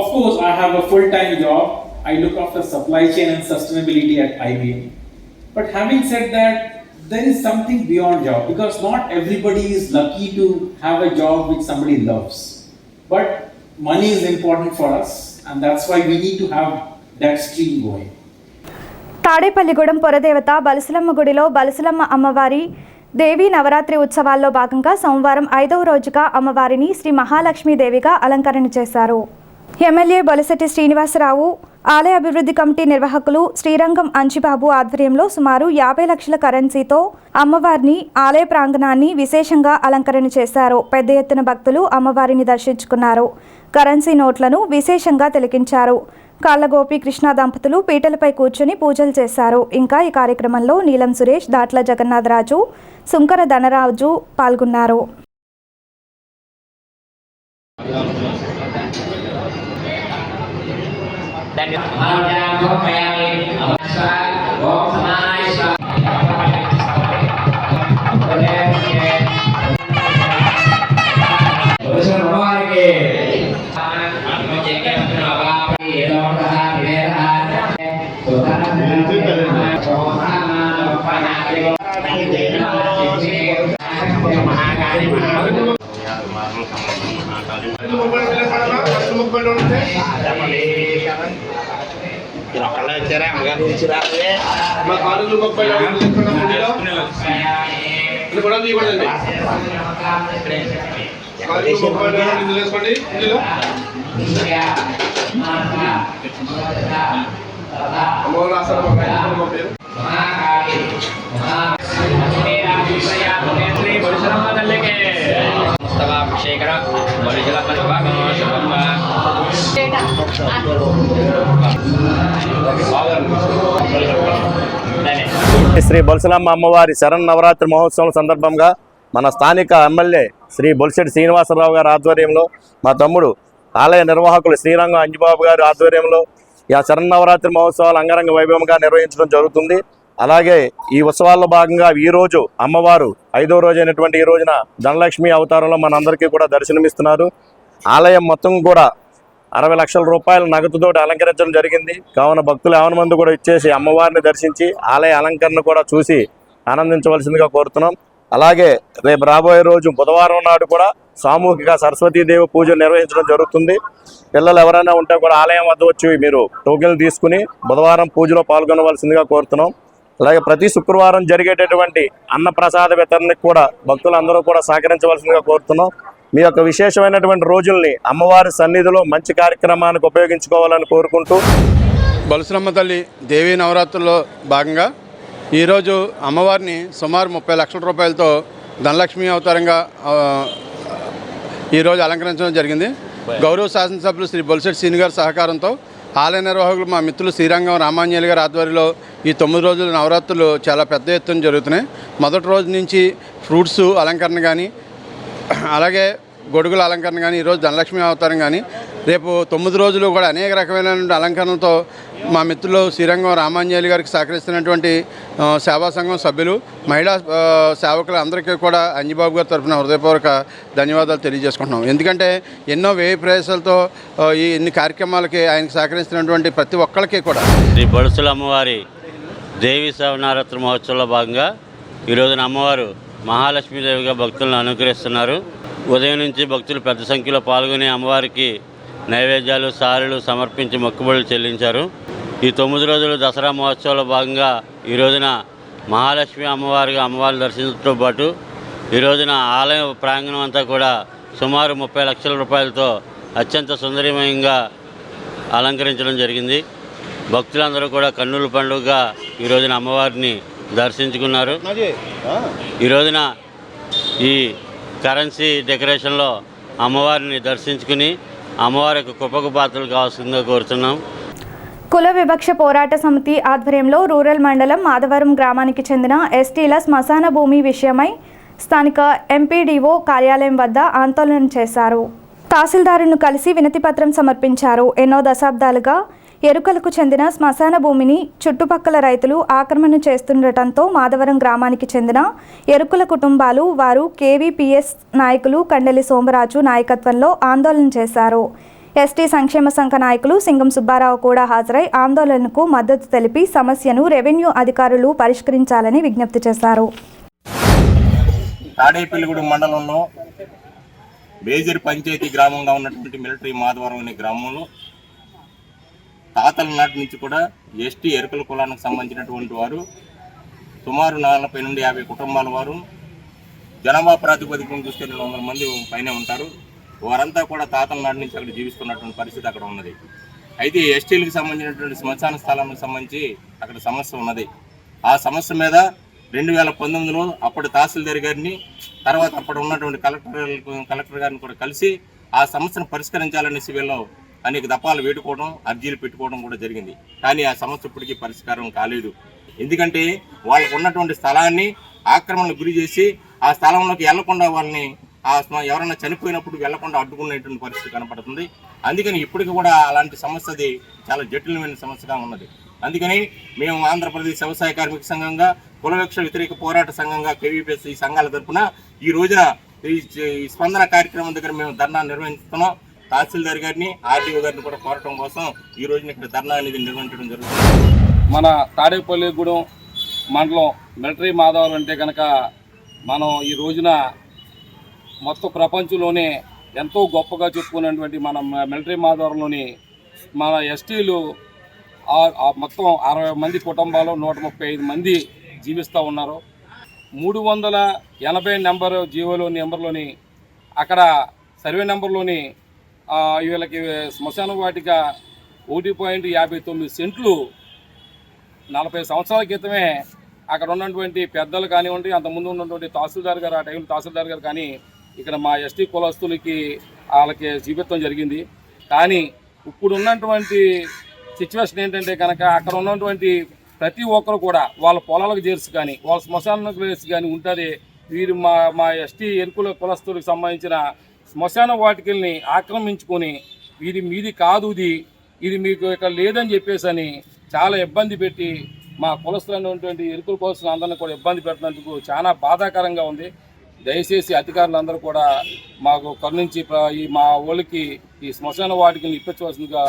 [SPEAKER 5] Of course, I have a full-time job. I look after supply chain and sustainability at IBM. But having said that, there is something beyond job, because not everybody is lucky to have a job which somebody loves. But money is important for us, and that's why we need to have that stream going.
[SPEAKER 1] Tadepalligudem పొరదేవత బలసలమ్మ గుడిలో బలసలమ్మ అమ్మవారి దేవి నవరాత్రి ఉత్సవాల్లో భాగంగా సోమవారం 5వ రోజుగా అమ్మవారిని శ్రీ మహాలక్ష్మీదేవిగా అలంకరణ చేశారు. ఎమ్మెల్యే బొలిశెట్టి శ్రీనివాసరావు, ఆలయ అభివృద్ధి కమిటీ నిర్వాహకులు శ్రీరంగం అంజిబాబు ఆధ్వర్యంలో సుమారు 50 లక్షల కరెన్సీతో అమ్మవారిని ఆలయ ప్రాంగణాన్ని విశేషంగా అలంకరణ చేశారు. పెద్ద ఎత్తున భక్తులు అమ్మవారిని దర్శించుకున్నారు. కరెన్సీ నోట్లను విశేషంగా తిలకించారు. కాళ్ళగోపి కృష్ణ దంపతులు పీటలపై కూర్చుని పూజలు చేశారు. ఇంకా ఈ కార్యక్రమంలో నీలం సురేష్, దాట్ల జగన్నాథరాజు, సుంకర ధనరాజు పాల్గొన్నారు.
[SPEAKER 6] శ్రీ బొలసలమ్మ అమ్మవారి శరన్నవరాత్రి మహోత్సవం సందర్భంగా మన స్థానిక ఎమ్మెల్యే శ్రీ బొలిశెట్టి శ్రీనివాసరావు గారి ఆధ్వర్యంలో మా తమ్ముడు ఆలయ నిర్వాహకులు శ్రీరంగం అంజిబాబు గారి ఆధ్వర్యంలో ఈ శరన్నవరాత్రి మహోత్సవాలు అంగరంగ వైభవంగా నిర్వహించడం జరుగుతుంది. అలాగే ఈ ఉత్సవాల్లో భాగంగా ఈరోజు అమ్మవారు 5వ రోజు అయినటువంటి ఈ రోజున ధనలక్ష్మి అవతారంలో మనందరికీ కూడా దర్శనమిస్తున్నారు. ఆలయం మొత్తం కూడా 60 లక్షల రూపాయల నగదుతో అలంకరించడం జరిగింది. కావున భక్తులు యావన మంది కూడా ఇచ్చేసి అమ్మవారిని దర్శించి ఆలయ అలంకరణ కూడా చూసి ఆనందించవలసిందిగా కోరుతున్నాం. అలాగే రేపు రాబోయే రోజు బుధవారం నాడు కూడా సామూహిక సరస్వతీదేవి పూజ నిర్వహించడం జరుగుతుంది. పిల్లలు ఎవరైనా ఉంటే కూడా ఆలయం వద్ద వచ్చి మీరు టోకెన్లు తీసుకుని బుధవారం పూజలో పాల్గొనవలసిందిగా కోరుతున్నాం. అలాగే ప్రతి శుక్రవారం జరిగేటటువంటి అన్నప్రసాద వితరణకు కూడా భక్తులందరూ కూడా సహకరించవలసిందిగా కోరుతున్నాం. మీ యొక్క విశేషమైనటువంటి రోజుల్ని అమ్మవారి సన్నిధిలో మంచి కార్యక్రమానికి ఉపయోగించుకోవాలని కోరుకుంటూ
[SPEAKER 7] బలుసులమ్మ తల్లి దేవీ నవరాత్రుల్లో భాగంగా ఈరోజు అమ్మవారిని సుమారు 30 లక్షల రూపాయలతో ధనలక్ష్మి అవతారంగా ఈరోజు అలంకరించడం జరిగింది. గౌరవ శాసనసభ్యులు శ్రీ బొలిశెట్టి శ్రీని గారి సహకారంతో ఆలయ నిర్వాహకులు మా మిత్రులు శ్రీరంగం రామాంజలి గారి ఆధ్వర్యంలో ఈ 9 రోజుల నవరాత్రులు చాలా పెద్ద ఎత్తున జరుగుతున్నాయి. మొదటి రోజు నుంచి ఫ్రూట్స్ అలంకరణ కానీ, అలాగే గొడుగుల అలంకరణ కానీ, ఈరోజు ధనలక్ష్మి అవతారం కానీ, రేపు 9 రోజులు కూడా అనేక రకమైనటువంటి అలంకరణలతో మా మిత్రులు శ్రీరంగం రామాంజలి గారికి సహకరిస్తున్నటువంటి సేవా సంఘం సభ్యులు, మహిళా సేవకులు అందరికీ కూడా అంజిబాబు గారి తరఫున హృదయపూర్వక ధన్యవాదాలు తెలియజేసుకుంటున్నాం. ఎందుకంటే ఎన్నో వ్యయ ప్రయాసాలతో ఈ ఇన్ని కార్యక్రమాలకి ఆయనకు సహకరిస్తున్నటువంటి ప్రతి ఒక్కరికి కూడా
[SPEAKER 8] శ్రీ బడుసుల అమ్మవారి దేవి నవరాత్రి మహోత్సవంలో భాగంగా ఈరోజున అమ్మవారు మహాలక్ష్మీదేవిగా భక్తులను అనుగ్రహిస్తున్నారు. ఉదయం నుంచి భక్తులు పెద్ద సంఖ్యలో పాల్గొని అమ్మవారికి నైవేద్యాలు సారెలు సమర్పించి మొక్కుబడులు చెల్లించారు. ఈ 9 రోజులు దసరా మహోత్సవంలో భాగంగా ఈ రోజున మహాలక్ష్మి అమ్మవారిగా అమ్మవారిని దర్శించడంతో పాటు ఈ రోజున ఆలయ ప్రాంగణం అంతా కూడా సుమారు 30 లక్షల రూపాయలతో అత్యంత సుందరమయంగా అలంకరించడం జరిగింది. భక్తులందరూ కూడా కన్నుల పండుగగా ఈ రోజున అమ్మవారిని దర్శించుకున్నారు. ఈ రోజున ఈ కరెన్సీ డెకరేషన్లో అమ్మవారిని దర్శించుకుని అమ్మవారి యొక్క కృపకు పాత్రలు కావాల్సిందిగా కోరుతున్నాం.
[SPEAKER 1] కుల వివక్ష పోరాట సమితి ఆధ్వర్యంలో రూరల్ మండలం మాధవరం గ్రామానికి చెందిన ఎస్టీల శ్మశాన భూమి విషయమై స్థానిక ఎంపీడీఓ కార్యాలయం వద్ద ఆందోళన చేశారు. తహసీల్దారును కలిసి వినతిపత్రం సమర్పించారు. ఎన్నో దశాబ్దాలుగా ఎరుకలకు చెందిన శ్మశాన భూమిని చుట్టుపక్కల రైతులు ఆక్రమణ చేస్తుండటంతో మాధవరం గ్రామానికి చెందిన ఎరుకుల కుటుంబాలు వారు కేవీపీఎస్ నాయకులు కండెలి సోమరాజు నాయకత్వంలో ఆందోళన చేశారు. ఎస్టీ సంక్షేమ సంఘ నాయకులు సింగం సుబ్బారావు కూడా హాజరై ఆందోళనకు మద్దతు తెలిపి సమస్యను రెవెన్యూ అధికారులు పరిష్కరించాలని విజ్ఞప్తి చేశారు.
[SPEAKER 9] తాడేపల్లిగూడెం మండలంలో మేజర్ పంచాయతీ గ్రామంగా ఉన్నటువంటి మిలిటరీ మాధవరం అనే గ్రామంలో తాతల నాటి నుంచి కూడా ఎస్టీ ఎరుకల కులానికి సంబంధించినటువంటి వారు సుమారు 40 నుండి 50 కుటుంబాల వారు జనాభా ప్రాతిపదికను చూస్తే 200 మంది పైన ఉంటారు. వారంతా కూడా తాతల నాటి నుంచి అక్కడ జీవిస్తున్నటువంటి పరిస్థితి అక్కడ ఉన్నది. అయితే ఎస్టీలకు సంబంధించినటువంటి శ్మశాన స్థలానికి సంబంధించి అక్కడ సమస్య ఉన్నది. ఆ సమస్య మీద 2019లో అప్పటి తహసీల్దార్ గారిని, తర్వాత అప్పుడు ఉన్నటువంటి కలెక్టర్ గారిని కూడా కలిసి ఆ సమస్యను పరిష్కరించాలనేసి వీళ్ళు అనేక దఫాలు వేడుకోవడం, అర్జీలు పెట్టుకోవడం కూడా జరిగింది. కానీ ఆ సమస్య ఇప్పటికీ పరిష్కారం కాలేదు. ఎందుకంటే వాళ్ళకు ఉన్నటువంటి స్థలాన్ని ఆక్రమణకు గురి చేసి ఆ స్థలంలోకి వెళ్లకుండా వాళ్ళని ఎవరైనా చనిపోయినప్పుడు వెళ్లకుండా అడ్డుకునేటువంటి పరిస్థితి కనపడుతుంది. అందుకని ఇప్పటికీ కూడా అలాంటి సమస్యది చాలా జటిలమైన సమస్యగా ఉన్నది. అందుకని మేము ఆంధ్రప్రదేశ్ వ్యవసాయ కార్మిక సంఘంగా, కులవివక్ష వ్యతిరేక పోరాట సంఘంగా, కేవీపీఎస్ ఈ సంఘాల తరఫున ఈ రోజున ఈ స్పందన కార్యక్రమం దగ్గర మేము ధర్నా నిర్వహిస్తున్నాం. తహసీల్దార్ గారిని, ఆర్డీఓ గారిని కూడా కోరటం కోసం ఈ రోజున ఇక్కడ ధర్నా అనేది నిర్వహించడం జరుగుతుంది.
[SPEAKER 10] మన తాడేపల్లిగూడెం మండలం మిలిటరీ మాధవరం అంటే కనుక మనం ఈ రోజున మొత్తం ప్రపంచంలోనే ఎంతో గొప్పగా చెప్పుకున్నటువంటి మన మిలిటరీ మాధవరంలోని మన ఎస్టీలు మొత్తం 60 మంది కుటుంబాలు 135 మంది జీవిస్తూ ఉన్నారు. 380 నెంబర్లోని అక్కడ సర్వే నెంబర్లోని వీళ్ళకి శ్మశాన వాటిక 1.59 సెంట్లు 40 సంవత్సరాల క్రితమే అక్కడ ఉన్నటువంటి పెద్దలు కానివ్వండి, అంతకుముందు ఉన్నటువంటి తహసీల్దార్ గారు, ఆ టైంలో తహసీల్దార్ గారు కానీ ఇక్కడ మా ఎస్టీ కులస్తులకి వాళ్ళకి జీవితం జరిగింది. కానీ ఇప్పుడు ఉన్నటువంటి సిచ్యువేషన్ ఏంటంటే కనుక అక్కడ ఉన్నటువంటి ప్రతి ఒక్కరు కూడా వాళ్ళ పొలాలకు చేర్చి కానీ, వాళ్ళ శ్మశానాలకు చేర్చి కానీ ఉంటుంది. వీరు మా ఎస్టీ ఎరుకుల కులస్తులకు సంబంధించిన శ్మశాన వాటికల్ని ఆక్రమించుకొని ఇది మీది కాదు, ఇది మీకు ఇక్కడ లేదని చెప్పేసి అని చాలా ఇబ్బంది పెట్టి మా కులస్తులైనటువంటి ఎరుకుల కులస్తులు అందరినీ కూడా ఇబ్బంది పెట్టినందుకు చాలా బాధాకరంగా ఉంది. దయచేసి అధికారులందరూ కూడా మాకు కరుణించి ఈ మా ఊళ్ళకి ఈ శ్మశాన వాటికి ఇప్పించవలసిందిగా.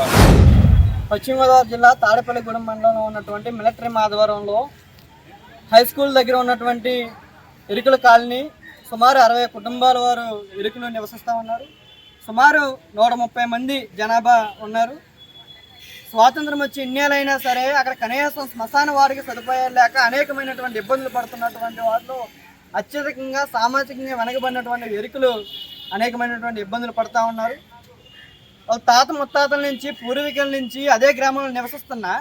[SPEAKER 11] పశ్చిమ గోదావరి జిల్లా తాడేపల్లిగూడెం మండలంలో ఉన్నటువంటి మిలిటరీ ఆధ్వర్యంలో హై స్కూల్ దగ్గర ఉన్నటువంటి ఎరుకుల కాలనీ సుమారు 60 కుటుంబాల వారు ఎరుకులు నివసిస్తూ ఉన్నారు. సుమారు 130 మంది జనాభా ఉన్నారు. స్వాతంత్రం వచ్చి ఇన్నేళ్ళైనా సరే అక్కడ కనీసం శ్మశాన వారికి సదుపాయాలు లేక అనేకమైనటువంటి ఇబ్బందులు పడుతున్నటువంటి వాళ్ళు అత్యధికంగా సామాజికంగా వెనకబడినటువంటి ఎరుకులు అనేకమైనటువంటి ఇబ్బందులు పడుతూ ఉన్నారు. వాళ్ళ తాత ముత్తాతల నుంచి పూర్వీకుల నుంచి అదే గ్రామంలో నివసిస్తున్నా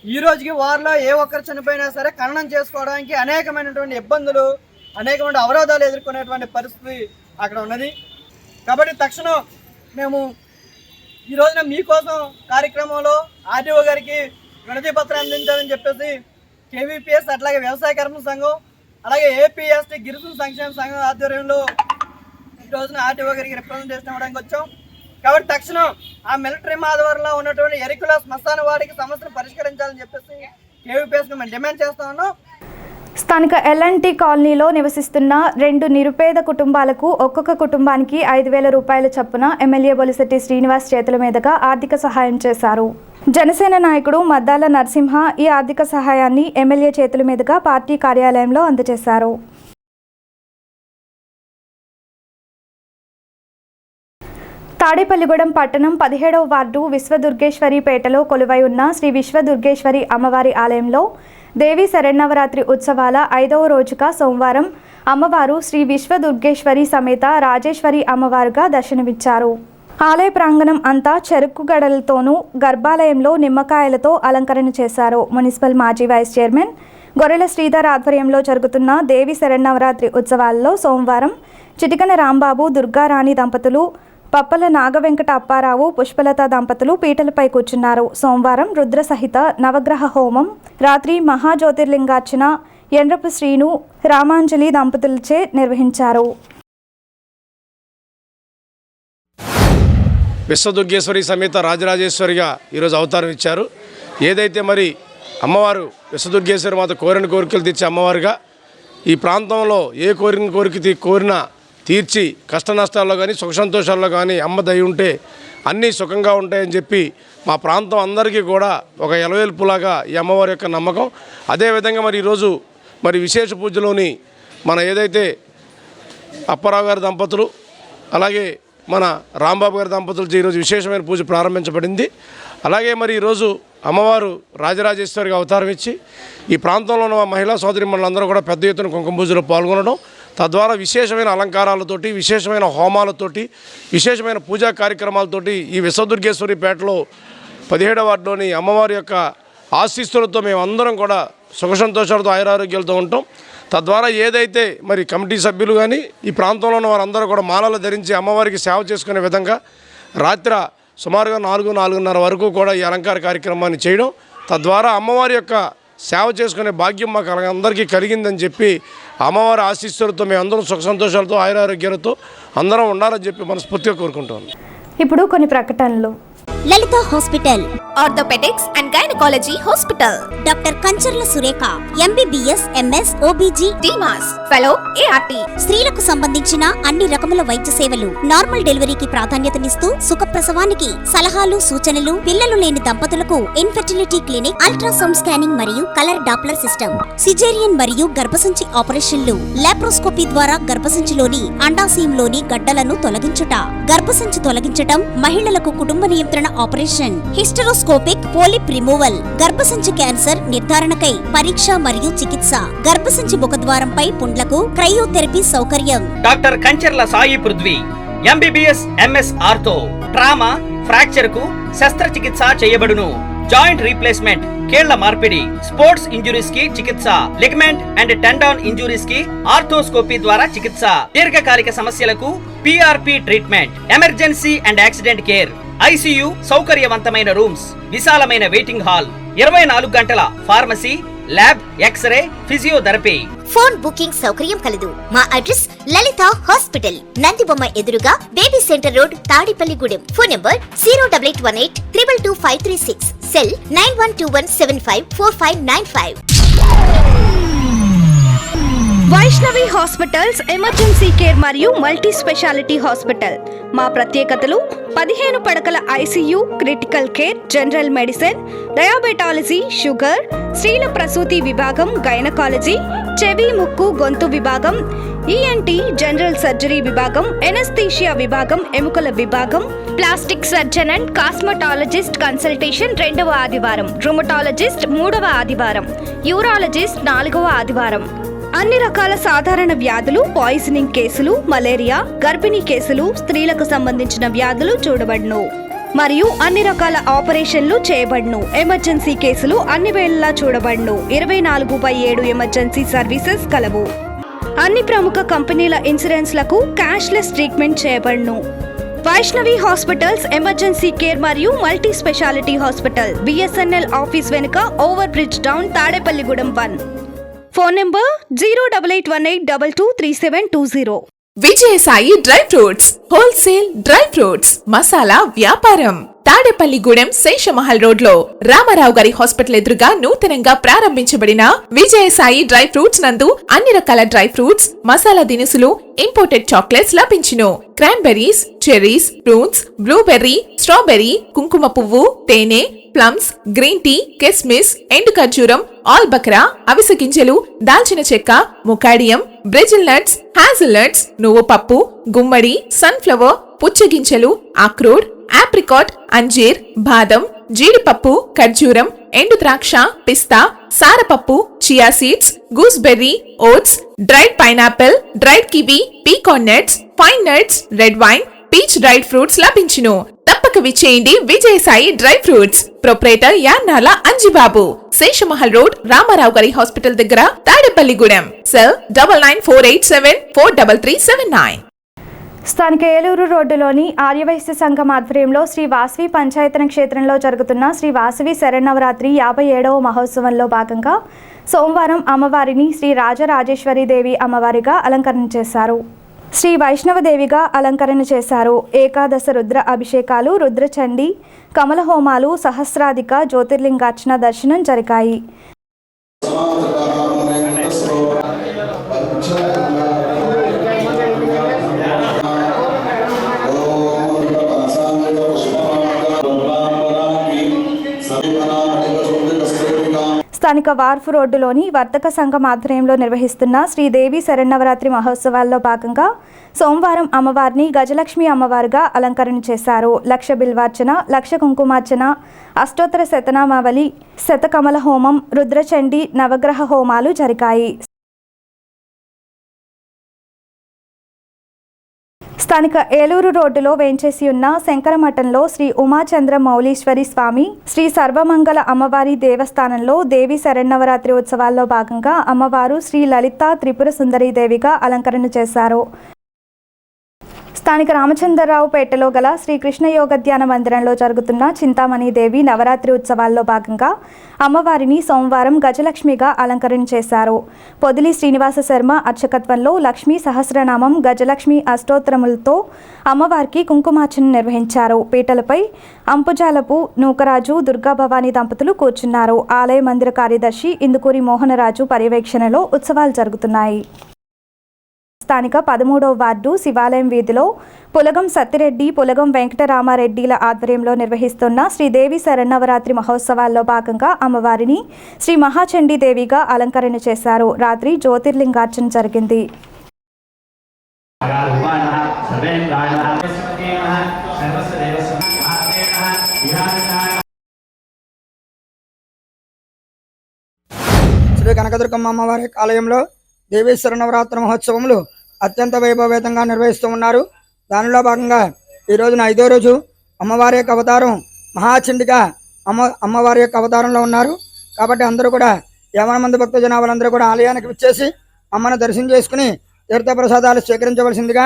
[SPEAKER 11] ఈ రోజుకి వారిలో ఏ ఒక్కరు చనిపోయినా సరే ఖననం చేసుకోవడానికి అనేకమైనటువంటి ఇబ్బందులు, అనేకమైన అవరోధాలు ఎదుర్కొనేటువంటి పరిస్థితి అక్కడ ఉన్నది. కాబట్టి తక్షణం మేము ఈ రోజున మీకోసం కార్యక్రమంలో ఆర్డీఓ గారికి వినతి పత్రం అందించాలని చెప్పేసి కేవీపీఎస్ అట్లాగే వ్యవసాయ కర్మ సంఘం అలాగే ఏపీఎస్టీ గిరిజన సంక్షేమ సంఘం ఆధ్వర్యంలో ఈ రోజున ఆర్డీఓ గారికి రిప్రజెంటేషన్ ఇవ్వడానికి వచ్చాం. కాబట్టి తక్షణం ఆ మిలిటరీ ఆధ్వర్యంలో ఉన్నటువంటి ఎరుకుల శ్మశాన వాడికి సమస్యను పరిష్కరించాలని చెప్పేసి కేవీపీఎస్కి మేము డిమాండ్ చేస్తా ఉన్నాం.
[SPEAKER 1] స్థానిక ఎల్ఎన్టీ కాలనీలో నివసిస్తున్న 2 నిరుపేద కుటుంబాలకు ఒక్కొక్క కుటుంబానికి 5,000 రూపాయల చొప్పున ఎమ్మెల్యే బొలిశెట్టి శ్రీనివాస్ చేతుల మీదుగా ఆర్థిక సహాయం చేశారు. జనసేన నాయకుడు మద్దాల నరసింహ ఈ ఆర్థిక సహాయాన్ని ఎమ్మెల్యే చేతుల మీదుగా పార్టీ కార్యాలయంలో అందజేశారు. తాడేపల్లిగూడెం పట్టణం 17వ వార్డు విశ్వదుర్గేశ్వరిపేటలో కొలువై ఉన్న శ్రీ విశ్వదుర్గేశ్వరి అమ్మవారి ఆలయంలో దేవీ శరన్నవరాత్రి ఉత్సవాల 5వ రోజుగా సోమవారం అమ్మవారు శ్రీ విశ్వదుర్గేశ్వరి సమేత రాజేశ్వరి అమ్మవారుగా దర్శనమిచ్చారు. ఆలయ ప్రాంగణం అంతా చెరుకు గడలతోనూ గర్భాలయంలో నిమ్మకాయలతో అలంకరణ చేశారు. మున్సిపల్ మాజీ వైస్ చైర్మన్ గొర్రెల శ్రీధర్ ఆధ్వర్యంలో జరుగుతున్న దేవీ శరన్నవరాత్రి ఉత్సవాల్లో సోమవారం చిటికన రాంబాబు దుర్గారాణి దంపతులు, పప్పల నాగవెంకట అప్పారావు, పుష్పలత దంపతులు పీటలపై కూర్చున్నారు. సోమవారం రుద్ర సహిత నవగ్రహ హోమం, రాత్రి మహాజ్యోతిర్లింగార్చన ఎండ్రపు శ్రీను, రామాంజలి దంపతులచే నిర్వహించారు.
[SPEAKER 12] విశ్వదుర్గేశ్వరి సమేత రాజరాజేశ్వరిగా ఈరోజు అవతారం ఇచ్చారు. ఏదైతే మరి అమ్మవారు విశ్వదుర్గేశ్వరి మాత కోరిన కోరికలు తీర్చే అమ్మవారుగా ఈ ప్రాంతంలో ఏ కోరిన తీర్చి కష్ట నష్టాల్లో కానీ సుఖ సంతోషాల్లో కానీ అమ్మ దయ ఉంటే అన్నీ సుఖంగా ఉంటాయని చెప్పి మా ప్రాంతం అందరికీ కూడా ఒక ఎలవేల్పులాగా ఈ అమ్మవారి యొక్క నమ్మకం. అదేవిధంగా మరి ఈరోజు మరి విశేష పూజలోని మన ఏదైతే అప్పారావు గారి దంపతులు అలాగే మన రాంబాబు గారి దంపతులతో ఈరోజు విశేషమైన పూజ ప్రారంభించబడింది. అలాగే మరి ఈరోజు అమ్మవారు రాజరాజేశ్వరిగా అవతారం ఇచ్చి ఈ ప్రాంతంలో ఉన్న మహిళా సోదరిమణులందరూ కూడా పెద్ద ఎత్తున కుంకుమ పూజలో పాల్గొనడం, తద్వారా విశేషమైన అలంకారాలతోటి, విశేషమైన హోమాలతోటి, విశేషమైన పూజా కార్యక్రమాలతోటి ఈ విశ్వదుర్గేశ్వరిపేటలో 17వ వార్డులోని అమ్మవారి యొక్క ఆశీస్సులతో మేమందరం కూడా సుఖ సంతోషాలతో ఆయురారోగ్యాలతో ఉంటాం. తద్వారా ఏదైతే మరి కమిటీ సభ్యులు కానీ ఈ ప్రాంతంలో ఉన్న వారందరూ కూడా మాలలు ధరించి అమ్మవారికి సేవ చేసుకునే విధంగా రాత్రి సుమారుగా 4-4:30 వరకు కూడా ఈ అలంకార కార్యక్రమాన్ని చేయడం, తద్వారా అమ్మవారి యొక్క సేవ చేసుకునే భాగ్యం మాకు అందరికీ కలిగిందని చెప్పి అమ్మవారి ఆశీస్సులతో మేమందరం సుఖ సంతోషాలతో ఆయురారోగ్యాలతో అందరం ఉండాలని చెప్పి మనస్ఫూర్తిగా కోరుకుంటాం.
[SPEAKER 1] ఇప్పుడు కొన్ని ప్రకటనలు.
[SPEAKER 13] Lalitha hospital, orthopaedics and gynaecology hospital, doctor Kancharla Surekha, MBBS, MS, OBG, DMAS, fellow, ART. స్త్రీలకు సంబంధించిన అన్ని రకముల వైద్య సేవలు, నార్మల్ డెలివరీకి ప్రాధాన్యతనిస్తూ సుఖప్రసవానికి సలహాలు, సూచనలు, పిల్లలు లేని దంపతులకు ఇన్ఫెర్టిలిటీ క్లినిక్, అల్ట్రాసౌండ్ స్కానింగ్ మరియు కలర్ డాప్లర్ సిస్టమ్, సిజేరియన్ మరియు గర్భసంచి ఆపరేషన్లు, లాప్రోస్కోపీ ద్వారా గర్భసంచిలోని అండాశయంలోని గడ్డలను తొలగించుట, గర్భసంచి తొలగించటం, మహిళలకు కుటుంబ నియంత్రణ ఆపరేషన్, హిస్టరోస్కోపిక్ పోలిప్ రిమూవల్, గర్భసంచి క్యాన్సర్ నిర్ధారణకై పరీక్ష మరియు చికిత్స, గర్భసంచి ముఖద్వారంపై పుండ్లకు క్రయోథెరపీ సౌకర్యం.
[SPEAKER 14] Doctor Kancharla Sai Prithvi, MBBS, MS ortho, trauma, fracture కు శస్త్రచికిత్స చేయబడును. జాయింట్ రీప్లేస్మెంట్, కీళ్ల మార్పిడి, స్పోర్ట్స్ ఇంజురీస్ కి చికిత్స, లిగమెంట్ అండ్ టెండాన్ ఇంజురీస్ కి ఆర్థోస్కోపీ ద్వారా చికిత్స, దీర్ఘకాలిక సమస్యలకు PRP treatment, emergency and accident care, ICU, సౌకర్యవంతమైన రూమ్స్, విశాలమైన వెయిటింగ్ హాల్, 24 గంటల pharmacy, lab, X-ray, physiotherapy.
[SPEAKER 13] Phone booking సౌకర్యం కలదు. మా అడ్రస్ లలిత హాస్పిటల్, నందిబొమ్మ ఎదురుగా, baby centre road, Tadepalligudem. Phone number 08818222536. Cell 9121754595.
[SPEAKER 1] Vaishnavi hospitals emergency care మరియు మల్టీ స్పెషాలిటీ హాస్పిటల్. మా ప్రత్యేకతలు 15 పడకల ICU, critical care, general medicine, diabetology, sugar, స్త్రీల ప్రసూతి విభాగం, గైనకాలజీ, చెవి, ముక్కు, గొంతు విభాగం, ఈఎన్టీ, జనరల్ సర్జరీ విభాగం, ఎనస్థీషియా విభాగం, ఎముకల విభాగం, plastic surgeon and cosmetologist consultation 2వ ఆదివారం, రుమటాలజిస్ట్ 3వ ఆదివారం, యూరాలజిస్ట్ 4వ ఆదివారం. అన్ని రకాల సాధారణ వ్యాధులు, పాయిజనింగ్ కేసులు, మలేరియా, గర్భిణీ కేసులు, స్త్రీలకు సంబంధించిన వ్యాధులు చూడబడును మరియు అన్ని రకాల ఆపరేషన్లు చేయబడును. ఎమర్జెన్సీ కేసులు అన్ని వేళలా చూడబడును. 24/7 ఎమర్జెన్సీ సర్వీసెస్ కలవు. అన్ని ప్రముఖ కంపెనీల ఇన్సూరెన్స్లకు క్యాష్లెస్ ట్రీట్మెంట్ చేయబడును. వైష్ణవి హాస్పిటల్స్ ఎమర్జెన్సీ కేర్ మరియు multi speciality hospital, BSNL office వెనుక, over bridge down, Tadepalligudem 1. Phone number 08818223720.
[SPEAKER 15] Vijayasai dry fruits wholesale dry fruits masala వ్యాపారం. తాడేపల్లిగూడెం శేషమహల్ రోడ్ లో రామారావు గారి హాస్పిటల్ ఎదురుగా నూతనంగా ప్రారంభించబడిన విజయసాయి డ్రై ఫ్రూట్స్ నందు అన్ని రకాల డ్రై ఫ్రూట్స్, మసాలా దినుసులు, ఇంపోర్టెడ్ చాక్లెట్స్ లభించును. Cranberries, cherries, fruits, blueberry, strawberry, కుంకుమ పువ్వు, తేనె, ప్లమ్స్, గ్రీన్ టీ, కిస్మిస్, ఎండు ఖర్జూరం, ఆల్ బక్రా, అవిసె గింజలు, దాల్చిన చెక్క, ముకాడియం, బ్రెజిల్ నట్స్, హ్యాజిల్ నట్స్, నువ్వు పప్పు, గుమ్మడి, సన్ఫ్లవర్, పుచ్చగింజలు, అక్రోడ్, ఆప్రికాట్, అంజీర్, బాదం, జీడిపప్పు, ఖర్జూరం, ఎండు ద్రాక్ష, పిస్తా, సారపప్పు, chia seeds, gooseberry, oats, dried pineapple, dried kiwi, pecan nuts, pine nuts, red wine, peach dried fruits లభించును. తప్పక విచ్చేయండి Vijayasai dry fruits. Proprietor Yannala Anjibabu, Seshamahal road, Ramarao గారి హాస్పిటల్ దగ్గర, తాడేపల్లిగూడెం. సెల్ 9948743379.
[SPEAKER 1] స్థానిక ఏలూరు రోడ్డులోని ఆర్యవైశ్య సంఘం ఆధ్వర్యంలో శ్రీ వాసవి పంచాయతన క్షేత్రంలో జరుగుతున్న శ్రీ వాసవి శరన్నవరాత్రి 57వ మహోత్సవంలో భాగంగా సోమవారం అమ్మవారిని శ్రీ రాజరాజేశ్వరి దేవి అమ్మవారిగా అలంకరణ చేశారు. శ్రీ వైష్ణవదేవిగా అలంకరణ చేశారు. ఏకాదశ రుద్ర అభిషేకాలు, రుద్రచండి, కమల హోమాలు, సహస్రాధిక జ్యోతిర్లింగార్చన దర్శనం జరిగాయి. స్థానిక వార్ఫ్ రోడ్డులోని వర్తక సంఘం ఆధ్వర్యంలో నిర్వహిస్తున్న శ్రీదేవి శరన్నవరాత్రి మహోత్సవాల్లో భాగంగా సోమవారం అమ్మవారిని గజలక్ష్మి అమ్మవారుగా అలంకరణ చేశారు. లక్ష బిల్వార్చన, లక్ష కుంకుమార్చన, అష్టోత్తర శతనామావళి, శతకమల హోమం, రుద్రచండి, నవగ్రహ హోమాలు జరిగాయి. స్థానిక ఏలూరు రోడ్డులో వేంచేసి ఉన్న శంకరమఠంలో శ్రీ ఉమాచంద్ర మౌలీశ్వరి స్వామి, శ్రీ సర్వమంగళ అమ్మవారి దేవస్థానంలో దేవి శరన్నవరాత్రి ఉత్సవాల్లో భాగంగా అమ్మవారు శ్రీ లలిత త్రిపుర సుందరీ దేవిగా అలంకరణ చేశారు. స్థానిక రామచంద్రరావుపేటలో గల శ్రీ కృష్ణ యోగధ్యాన మందిరంలో జరుగుతున్న చింతామణి దేవి నవరాత్రి ఉత్సవాల్లో భాగంగా అమ్మవారిని సోమవారం గజలక్ష్మిగా అలంకరణ చేశారు. పొదిలి శ్రీనివాస శర్మ అర్చకత్వంలో లక్ష్మీ సహస్రనామం, గజలక్ష్మి అష్టోత్తరములతో అమ్మవారికి కుంకుమార్చన నిర్వహించారు. పీటలపై అంపుజాలపు నూకరాజు, దుర్గాభవాని దంపతులు కూర్చున్నారు. ఆలయ మందిర కార్యదర్శి ఇందుకూరి మోహనరాజు పర్యవేక్షణలో ఉత్సవాలు జరుగుతున్నాయి. స్థానిక 13వ వార్డు శివాలయం వీధిలో పులగం సత్తిరెడ్డి, పులగం వెంకటరామారెడ్డిల ఆధ్వర్యంలో నిర్వహిస్తున్న శ్రీదేవి శరన్నవరాత్రి మహోత్సవాల్లో భాగంగా అమ్మవారిని శ్రీ మహాచండీ దేవిగా అలంకరణ చేశారు. రాత్రి జ్యోతిర్లింగార్చన జరిగింది.
[SPEAKER 11] శ్రీ కనకదుర్గమ్మ అమ్మవారి ఆలయంలో దేవి శరన్నవరాత్రి మహోత్సవములు అత్యంత వైభవేతంగా నిర్వహిస్తూ ఉన్నారు. దానిలో భాగంగా ఈ రోజున 5వ రోజు అమ్మవారి యొక్క అవతారం మహాచండిగా అమ్మవారి యొక్క అవతారంలో ఉన్నారు. కాబట్టి అందరూ కూడా 50 మంది భక్త జనాభాలందరూ కూడా ఆలయానికి విచ్చేసి అమ్మను దర్శనం చేసుకుని తీర్థప్రసాదాలు స్వీకరించవలసిందిగా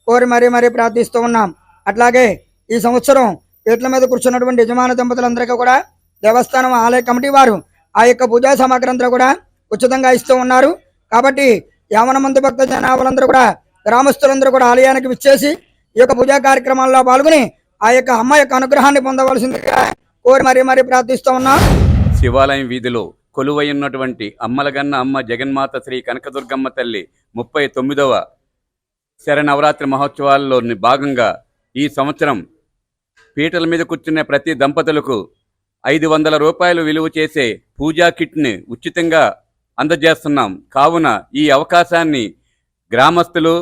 [SPEAKER 11] కోరి మరీ ప్రార్థిస్తూ ఉన్నాం. అట్లాగే ఈ సంవత్సరం పీటల మీద కూర్చున్నటువంటి యజమాన దంపతులందరికీ కూడా దేవస్థానం ఆలయ కమిటీ వారు ఆ యొక్క పూజా సామాగ్రి అంతా కూడా ఉచితంగా ఇస్తూ ఉన్నారు. కాబట్టి యావన మంది భక్త జనాభాలందరూ కూడా గ్రామస్తులందరూ కూడా ఆలయానికి విచ్చేసి ఈ యొక్క పూజా కార్యక్రమాల్లో పాల్గొని ఆ యొక్క అమ్మ యొక్క అనుగ్రహాన్ని పొందవలసిందిగా కోరి మరీ ప్రార్థిస్తూ ఉన్నాం.
[SPEAKER 16] శివాలయం వీధిలో కొలువై ఉన్నటువంటి అమ్మలగన్న అమ్మ జగన్మాత శ్రీ కనకదుర్గమ్మ తల్లి 39వ శరనవరాత్రి మహోత్సవాల్లో భాగంగా ఈ సంవత్సరం పీటల మీద కూర్చునే ప్రతి దంపతులకు 500 రూపాయలు విలువ చేసే పూజా కిట్ని ఉచితంగా అందజేస్తున్నాం. కావున ఈ అవకాశాన్ని గ్రామస్తులు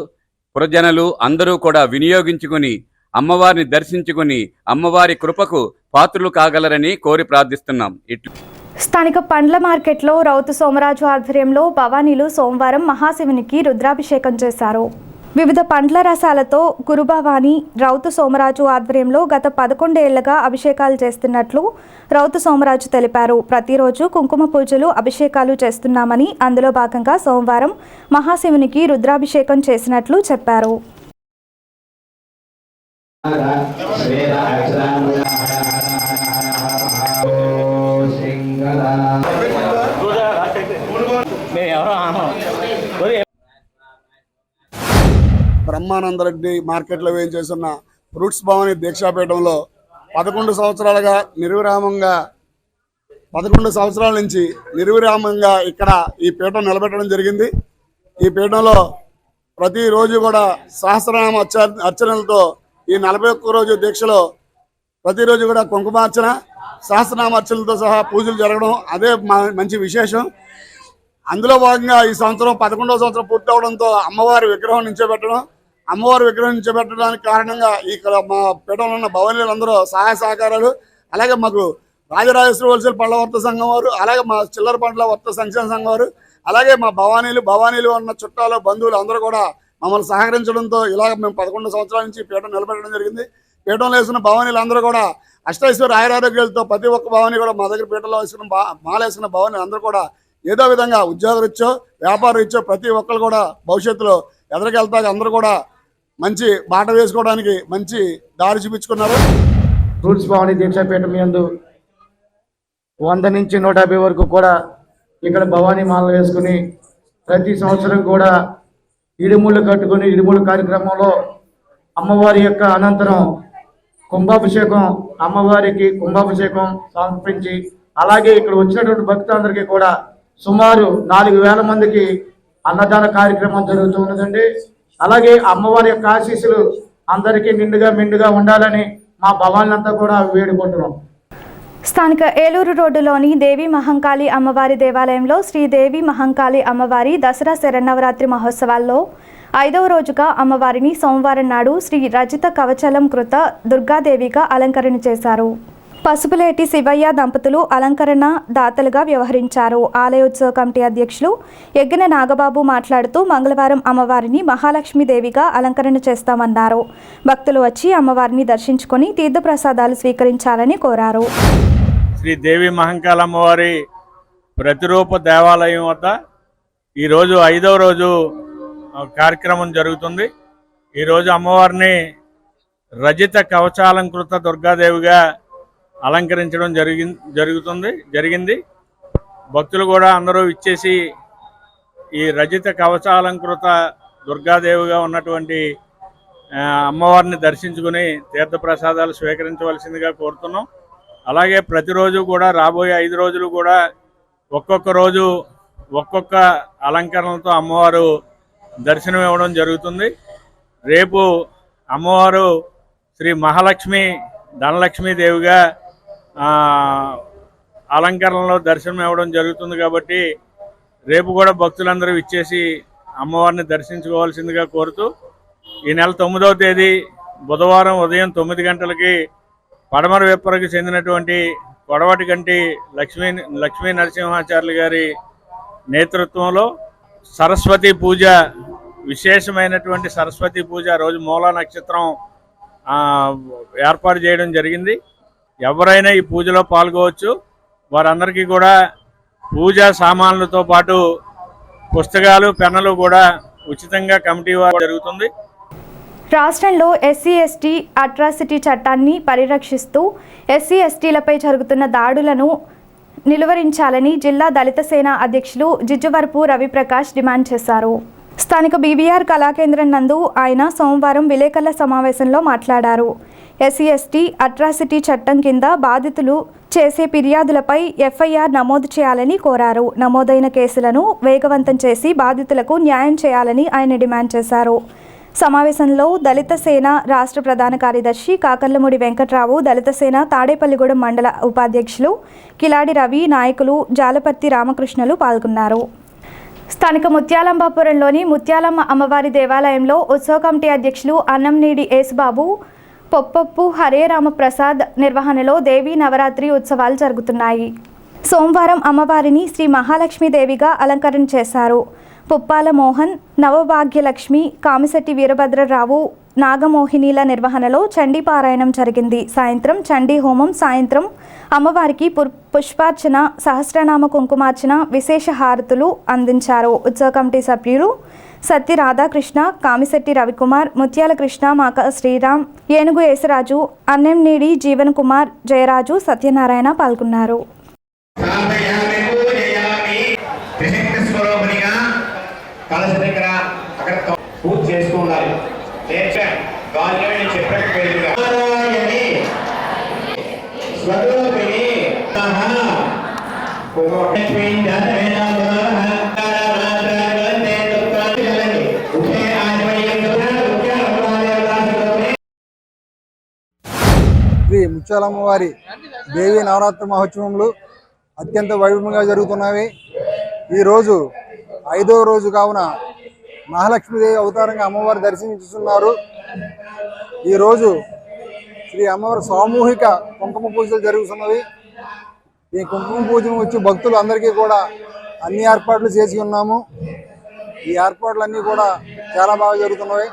[SPEAKER 16] పురజనులు అందరూ కూడా వినియోగించుకుని అమ్మవారిని దర్శించుకుని అమ్మవారి కృపకు పాత్రులు కాగలరని కోరి ప్రార్థిస్తున్నాం.
[SPEAKER 1] స్థానిక పండ్ల మార్కెట్లో రౌతు సోమరాజు ఆధ్వర్యంలో భవానీలు సోమవారం మహాశివునికి రుద్రాభిషేకం చేశారు. వివిధ పండ్ల రసాలతో గురుభవాని రౌతు సోమరాజు ఆధ్వర్యంలో గత 11 ఏళ్లుగా అభిషేకాలు చేస్తున్నట్లు రౌతు సోమరాజు తెలిపారు. ప్రతిరోజు కుంకుమ పూజలు అభిషేకాలు చేస్తున్నామని, అందులో భాగంగా సోమవారం మహాశివునికి రుద్రాభిషేకం చేసినట్లు చెప్పారు.
[SPEAKER 17] బ్రహ్మానందరెడ్డి మార్కెట్లో వేయించేస్తున్న ఫ్రూట్స్ భవాని దీక్షాపీఠంలో 11 సంవత్సరాలుగా నిర్విరామంగా 11 సంవత్సరాల నుంచి నిర్విరామంగా ఇక్కడ ఈ పీఠం నిలబెట్టడం జరిగింది. ఈ పీఠంలో ప్రతిరోజు కూడా సహస్రనామ అర్చనలతో ఈ 41 రోజు దీక్షలో ప్రతిరోజు కూడా కుంకుమార్చన సహస్రనామ అర్చనలతో సహా పూజలు జరగడం అదే మంచి విశేషం. అందులో భాగంగా ఈ సంవత్సరం 11వ సంవత్సరం పూర్తి అవడంతో అమ్మవారి విగ్రహం నించోబెట్టడానికి కారణంగా ఇక్కడ మా పీఠంలో ఉన్న భవనీయులందరూ సహాయ సహకారాలు, అలాగే మాకు రాజరాజేశ్వరి హోల్సేల్ పండ్ల వర్త సంఘం వారు, అలాగే మా చిల్లర పండ్ల వర్త సంక్షేమ సంఘం వారు, అలాగే మా భవానీలు ఉన్న చుట్టాలు బంధువులు అందరూ కూడా మమ్మల్ని సహకరించడంతో ఇలాగ మేము 11 సంవత్సరాల నుంచి పీఠం నిలబెట్టడం జరిగింది. పీఠంలో వేసిన భవానీలు అందరూ కూడా అష్టైశ్వర్య ఆయురారోగ్యాలతో ప్రతి ఒక్క భవానీ కూడా మా దగ్గర పీఠంలో వేసుకున్న మాల వేసుకున్న భవానీలు అందరూ కూడా ఏదో విధంగా ఉద్యోగరీత్యో వ్యాపార రీత్యో ప్రతి ఒక్కరు కూడా భవిష్యత్తులో ఎదరికెళ్తాక అందరూ కూడా మంచి బాట వేసుకోవడానికి మంచి దారి చూపించుకున్నారు.
[SPEAKER 18] ఫ్రూట్స్ భవాని దీక్షాపీఠం యందు 100 నుంచి 150 వరకు కూడా ఇక్కడ భవానీ మాల వేసుకుని ప్రతి సంవత్సరం కూడా ఇడుములు కట్టుకుని ఇడుములు కార్యక్రమంలో అమ్మవారి యొక్క అనంతరం కుంభాభిషేకం అమ్మవారికి కుంభాభిషేకం సమర్పించి అలాగే ఇక్కడ వచ్చినటువంటి భక్తులందరికీ కూడా సుమారు 4000 మందికి అన్నదాన కార్యక్రమం జరుగుతున్నదండి. అలాగే అమ్మవారి యొక్క ఆశీస్సులు అందరికీ మెండుగా ఉండాలని మా భవాన్లంతా కూడా వేడుకుంటున్నాం.
[SPEAKER 1] స్థానిక ఏలూరు రోడ్డులోని దేవి మహంకాళి అమ్మవారి దేవాలయంలో శ్రీదేవి మహంకాళి అమ్మవారి దసరా శరన్నవరాత్రి మహోత్సవాల్లో 5వ రోజుగా అమ్మవారిని సోమవారం నాడు శ్రీ రజిత కవచలం కృత దుర్గాదేవిగా అలంకరణ చేశారు. పసుపులేటి శివయ్య దంపతులు అలంకరణ దాతలుగా వ్యవహరించారు. ఆలయోత్సవ కమిటీ అధ్యక్షులు యజ్ఞ నాగబాబు మాట్లాడుతూ మంగళవారం అమ్మవారిని మహాలక్ష్మీదేవిగా అలంకరణ చేస్తామన్నారు. భక్తులు వచ్చి అమ్మవారిని దర్శించుకొని తీర్థప్రసాదాలు స్వీకరించాలని కోరారు.
[SPEAKER 19] శ్రీ దేవి మహంకాళ అమ్మవారి ప్రతిరూప దేవాలయం వద్ద ఈరోజు 5వ రోజు కార్యక్రమం జరుగుతుంది. ఈరోజు అమ్మవారిని రజిత కవచాలంకృత దుర్గాదేవిగా అలంకరించడం జరిగింది. భక్తులు కూడా అందరూ ఇచ్చేసి ఈ రజిత కవచాలంకృత దుర్గాదేవిగా ఉన్నటువంటి అమ్మవారిని దర్శించుకుని తీర్థప్రసాదాలు స్వీకరించవలసిందిగా కోరుతున్నాం. అలాగే ప్రతిరోజు కూడా రాబోయే 5 రోజులు కూడా ఒక్కొక్క రోజు ఒక్కొక్క అలంకరణలతో అమ్మవారు దర్శనం ఇవ్వడం జరుగుతుంది. రేపు అమ్మవారు శ్రీ మహాలక్ష్మి ధనలక్ష్మీదేవిగా అలంకరణలో దర్శనం ఇవ్వడం జరుగుతుంది. కాబట్టి రేపు కూడా భక్తులందరూ ఇచ్చేసి అమ్మవారిని దర్శించుకోవాల్సిందిగా కోరుతూ ఈ నెల 9వ తేదీ బుధవారం ఉదయం 9 గంటలకి పడమర విప్పరకు చెందినటువంటి కొడవటి గంటి లక్ష్మీ నరసింహాచార్యులు గారి నేతృత్వంలో సరస్వతి పూజ, విశేషమైనటువంటి సరస్వతి పూజ రోజు మూలా నక్షత్రం ఏర్పాటు చేయడం జరిగింది. ఎవరైనా ఈ పూజలో పాల్గొవచ్చు. వారందరికీ కూడా పూజా సామాన్లతో పాటు పుస్తకాలు, పెన్నులు కూడా ఉచితంగా కమిటీ వారు జరుగుతుంది.
[SPEAKER 1] రాష్ట్రంలో ఎస్సీ/ఎస్టీ అట్రాసిటీ చట్టాన్ని పరిరక్షిస్తూ ఎస్సీ/ఎస్టీలపై జరుగుతున్న దాడులను నిలువరించాలని జిల్లా దళిత సేన అధ్యక్షులు జిజ్జువరపు రవిప్రకాష్ డిమాండ్ చేశారు. స్థానిక బీబీఆర్ కళాకేంద్రం నందు ఆయన సోమవారం విలేకరుల సమావేశంలో మాట్లాడారు. SC/ST అట్రాసిటీ చట్టం కింద బాధితులు చేసే ఫిర్యాదులపై FIR నమోదు చేయాలని కోరారు. నమోదైన కేసులను వేగవంతం చేసి బాధితులకు న్యాయం చేయాలని ఆయన డిమాండ్ చేశారు. సమావేశంలో దళిత సేన రాష్ట్ర ప్రధాన కార్యదర్శి కాకర్లమూడి వెంకట్రావు, దళిత సేన తాడేపల్లిగూడెం మండల ఉపాధ్యక్షులు కిలాడి రవి, నాయకులు జాలపర్తి రామకృష్ణలు పాల్గొన్నారు. స్థానిక ముత్యాలంబాపురంలోని ముత్యాలమ్మ అమ్మవారి దేవాలయంలో ఉత్సవ కమిటీ అధ్యక్షులు అన్నంనీడి యేసుబాబు, పొప్పప్పు హరే రామప్రసాద్ నిర్వహణలో దేవీ నవరాత్రి ఉత్సవాలు జరుగుతున్నాయి. సోమవారం అమ్మవారిని శ్రీ మహాలక్ష్మీదేవిగా అలంకరణ చేశారు. పుప్పాల మోహన్, నవభాగ్యలక్ష్మి, కామిశెట్టి వీరభద్రరావు, నాగమోహినీల నిర్వహణలో చండీ పారాయణం జరిగింది. సాయంత్రం చండీ హోమం, సాయంత్రం అమ్మవారికి పుష్పార్చన, సహస్రనామ కుంకుమార్చన, విశేష హారతులు అందించారు. ఉత్సవ కమిటీ సభ్యులు సత్తి రాధాకృష్ణ, కామిశెట్టి రవికుమార్, ముత్యాల కృష్ణ, మాక శ్రీరామ్, ఏనుగు యేసరాజు, అన్నెంనీడి జీవన్ కుమార్, జయరాజు, సత్యనారాయణ పాల్గొన్నారు.
[SPEAKER 20] పూజ చేస్తూ ఉండాలి.
[SPEAKER 21] శ్రీ ముత్యాలమ్మవారి దేవి నవరాత్రి మహోత్సవములు అత్యంత వైభవంగా జరుగుతున్నవి. ఈరోజు 5వ రోజు కావున మహాలక్ష్మీదేవి అవతారంగా అమ్మవారు దర్శించుతున్నారు. ఈరోజు శ్రీ అమ్మవారి సామూహిక కుంకుమ పూజలు జరుగుతున్నవి. ఈ కుంకుమ పూజను వచ్చి భక్తులు అందరికీ కూడా అన్ని ఏర్పాట్లు చేసి ఉన్నాము. ఈ ఏర్పాట్లన్నీ కూడా చాలా బాగా జరుగుతున్నవి.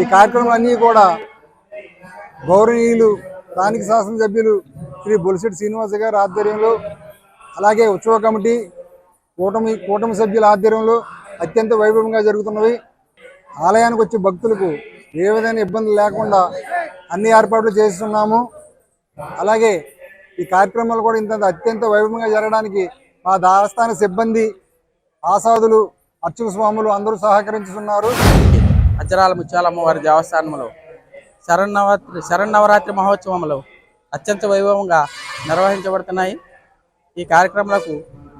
[SPEAKER 21] ఈ కార్యక్రమాలన్నీ కూడా గౌరవనీయులు స్థానిక శాసనసభ్యులు శ్రీ బొలిశెట్టి శ్రీనివాస గారి ఆధ్వర్యంలో, అలాగే ఉత్సవ కమిటీ కూటమి సభ్యుల ఆధ్వర్యంలో అత్యంత వైభవంగా జరుగుతున్నవి. ఆలయానికి వచ్చే భక్తులకు ఏ విధమైన ఇబ్బందులు లేకుండా అన్ని ఏర్పాట్లు చేస్తున్నాము. అలాగే ఈ కార్యక్రమాలు కూడా ఇంత అత్యంత వైభవంగా జరగడానికి మా దేవస్థాన సిబ్బంది, ఆసాదులు, అర్చక స్వాములు అందరూ సహకరించుతున్నారు.
[SPEAKER 22] అజ్జరాల ముత్యాలమ్మవారి దేవస్థానంలో శరన్నవరాత్రి మహోత్సవములు అత్యంత వైభవంగా నిర్వహించబడుతున్నాయి. ఈ కార్యక్రమాలకు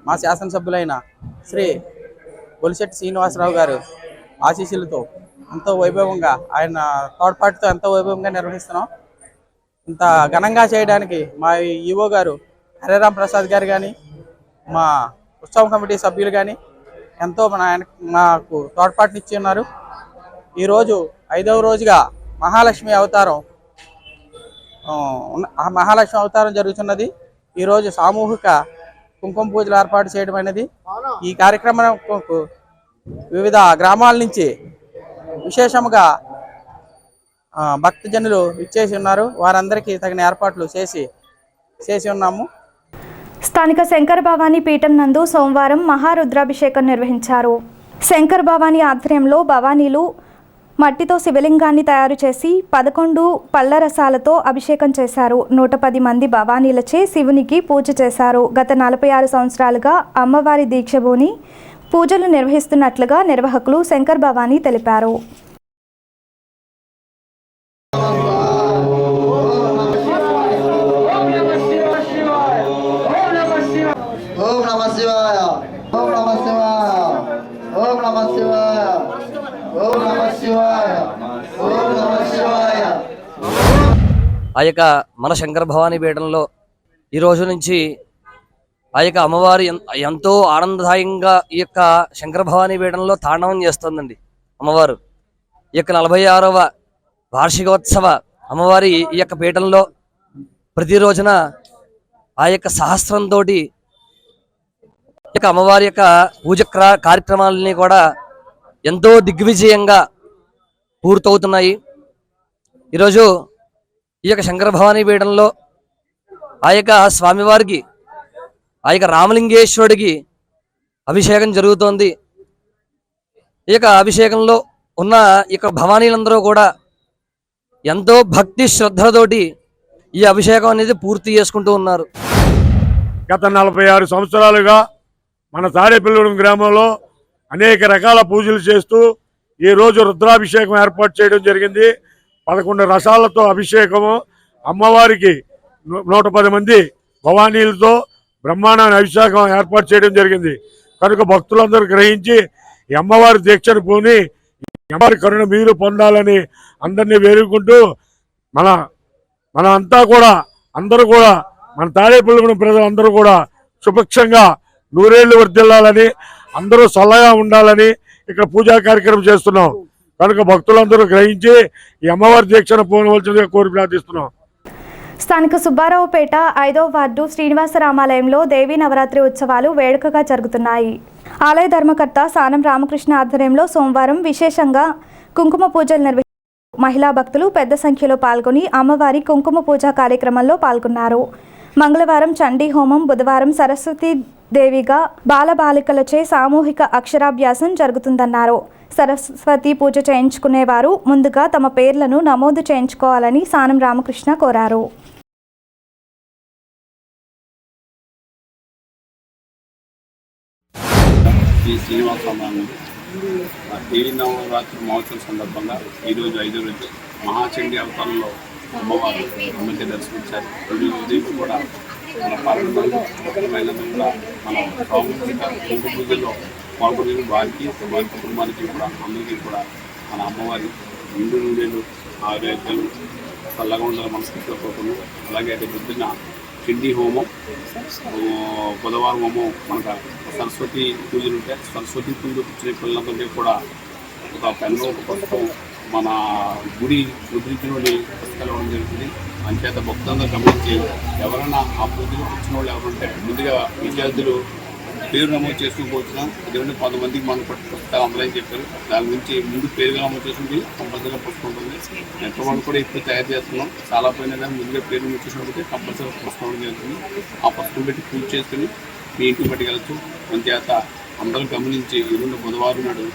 [SPEAKER 22] మా శాసనసభ్యులైన శ్రీ బొలిశెట్టి శ్రీనివాసరావు గారు ఆశీస్సులతో ఎంతో వైభవంగా, ఆయన తోడ్పాటుతో ఎంతో వైభవంగా నిర్వహిస్తున్నాం. ఇంత ఘనంగా చేయడానికి మా ఈవో గారు హరేరామ్ ప్రసాద్ గారు కానీ, మా ఉత్సవ కమిటీ సభ్యులు కానీ ఎంతో మాకు తోడ్పాటునిచ్చి ఉన్నారు. ఈరోజు 5వ రోజుగా మహాలక్ష్మి అవతారం జరుగుతున్నది. ఈరోజు సామూహిక కుంకుమ పూజలు ఏర్పాటు చేయడం అనేది. ఈ కార్యక్రమం వివిధ గ్రామాల నుంచి విశేషముగా భక్తజనులు ఇచ్చేసి ఉన్నారు. వారందరికీ తగిన ఏర్పాట్లు చేసి ఉన్నాము.
[SPEAKER 1] స్థానిక శంకర భవానీ పీఠం నందు సోమవారం మహారుద్రాభిషేకం నిర్వహించారు. శంకర్ భవానీ ఆధ్వర్యంలో భవానీలు మట్టితో శివలింగాన్ని తయారు చేసి 11 పళ్ళ రసాలతో అభిషేకం చేశారు. 110 మంది భవానీలచే శివునికి పూజ చేశారు. గత 46 సంవత్సరాలుగా అమ్మవారి దీక్షభూని పూజలు నిర్వహిస్తున్నట్లుగా నిర్వాహకులు శంకర్ భవానీ తెలిపారు.
[SPEAKER 23] ఆ యొక్క మన శంకర భవానీ పీఠంలో ఈరోజు నుంచి ఆ యొక్క అమ్మవారి ఎంతో ఆనందదాయంగా ఈ యొక్క శంకర భవానీ పీఠంలో తాండవం చేస్తుందండి అమ్మవారు. ఈ యొక్క 46వ వార్షికోత్సవ అమ్మవారి ఈ యొక్క పీఠంలో ప్రతిరోజున ఆ యొక్క సహస్రంతో ఈ యొక్క అమ్మవారి యొక్క పూజ కార్యక్రమాలని కూడా ఎంతో దిగ్విజయంగా పూర్తవుతున్నాయి. ఈరోజు ఈ యొక్క శంకర భవానీ పీఠంలో ఆ యొక్క స్వామివారికి, ఆ యొక్క రామలింగేశ్వరుడికి అభిషేకం జరుగుతోంది. ఈ యొక్క అభిషేకంలో ఉన్న ఈ యొక్క భవానీలందరూ కూడా ఎంతో భక్తి శ్రద్ధలతోటి ఈ అభిషేకం అనేది పూర్తి చేసుకుంటూ ఉన్నారు.
[SPEAKER 12] గత 46 సంవత్సరాలుగా మన తాడేపల్లిగూడెం గ్రామంలో అనేక రకాల పూజలు చేస్తూ ఈరోజు రుద్రాభిషేకం ఏర్పాటు చేయడం జరిగింది. 11 రసాలతో అభిషేకము, అమ్మవారికి 110 మంది భవానీలతో బ్రహ్మాండమైన అభిషేకం ఏర్పాటు చేయడం జరిగింది. కనుక భక్తులందరూ గ్రహించి ఈ అమ్మవారి దీక్షను పూని అమ్మవారి కరుణ మీరు పొందాలని అందరినీ వేడుకుంటూ మన అంతా కూడా అందరూ కూడా మన తాడేపల్లిగూడెం ప్రజలందరూ కూడా సుభిక్షంగా నూరేళ్లు వర్ధిల్లాలని, అందరూ చల్లగా ఉండాలని ఇక్కడ పూజా కార్యక్రమం చేస్తున్నాం. కనుక భక్తులందరూ గ్రహించి ఈ అమ్మవారి దీక్షను పూనవలసిందిగా కోరి ప్రార్థిస్తున్నాం.
[SPEAKER 1] స్థానిక సుబ్బారావుపేట 5వ వార్డు శ్రీనివాస రామాలయంలో దేవీ నవరాత్రి ఉత్సవాలు వేడుకగా జరుగుతున్నాయి. ఆలయ ధర్మకర్త సానం రామకృష్ణ ఆధ్వర్యంలో సోమవారం విశేషంగా కుంకుమ పూజలు నిర్వహించారు. మహిళా భక్తులు పెద్ద సంఖ్యలో పాల్గొని అమ్మవారి కుంకుమ పూజా కార్యక్రమంలో పాల్గొన్నారు. మంగళవారం చండీ హోమం, బుధవారం సరస్వతి దేవిగా బాలబాలికలచే సామూహిక అక్షరాభ్యాసం జరుగుతుందన్నారు. సరస్వతి పూజ చేయించుకునేవారు ముందుగా తమ పేర్లను నమోదు చేయించుకోవాలని సానం రామకృష్ణ కోరారు.
[SPEAKER 2] శ్రీ శ్రీనివాస రామాలయం దేవీ నవరాత్రి మహోత్సవం సందర్భంగా ఈరోజు 5వ రోజు మహాచండీ అవతారంలో అమ్మవారు అమ్మకి దర్శించారు. ఈరోజు ఉదయం కూడా మన పాల్గొనందరూ కూడా మన సామూహిక కుంకుమ పూజలో పాల్గొనే వారికి వారి కుటుంబానికి కూడా అందరికీ కూడా మన అమ్మవారి 2 నూరేళ్ళు ఆరోగ్యాలు చల్లగా ఉండాలి మనస్ఫూర్తిగా కోరుకున్నాం. అలాగే పొద్దున్న చండీ హోమం, బుధవారం హోమం, మనకు సరస్వతి పూజలు ఉంటాయి. సరస్వతి పూజలు వచ్చిన పిల్లలందరికీ కూడా ఒక పెన్ను, ఒక పుస్తకం మన గుడి ముద్రించిన పుస్తకాలు ఇవ్వడం జరుగుతుంది. అంచేత భక్తులందరూ గమనించి ఎవరైనా ఆ పూజలు వచ్చిన వాళ్ళు ఎవరుంటే ముందుగా విద్యార్థులు పేరు నమోదు చేసుకోవచ్చున. ఎందుకంటే 10 మందికి మనం పుస్తకాలు అందరని చెప్పారు. దాని గురించి ముందు పేరు నమోదు చేసుకుంటే కంపల్సరీగా పుస్తకం ఉంటుంది. నెట్వర్క్ కూడా ఇప్పుడు తయారు చేస్తున్నాం. చాలా పోయినా కానీ ముందుగా పేరు నమోదు చేసినప్పుడు కంపల్సరీగా పుస్తకం జరుగుతుంది. ఆ పుస్తకం పెట్టి పూజ చేసుకుని మీ ఇంటికి పట్టుకెళ్ళచ్చు. అంచేత అందరూ గమనించి ఈరోజు బుధవారం నాడు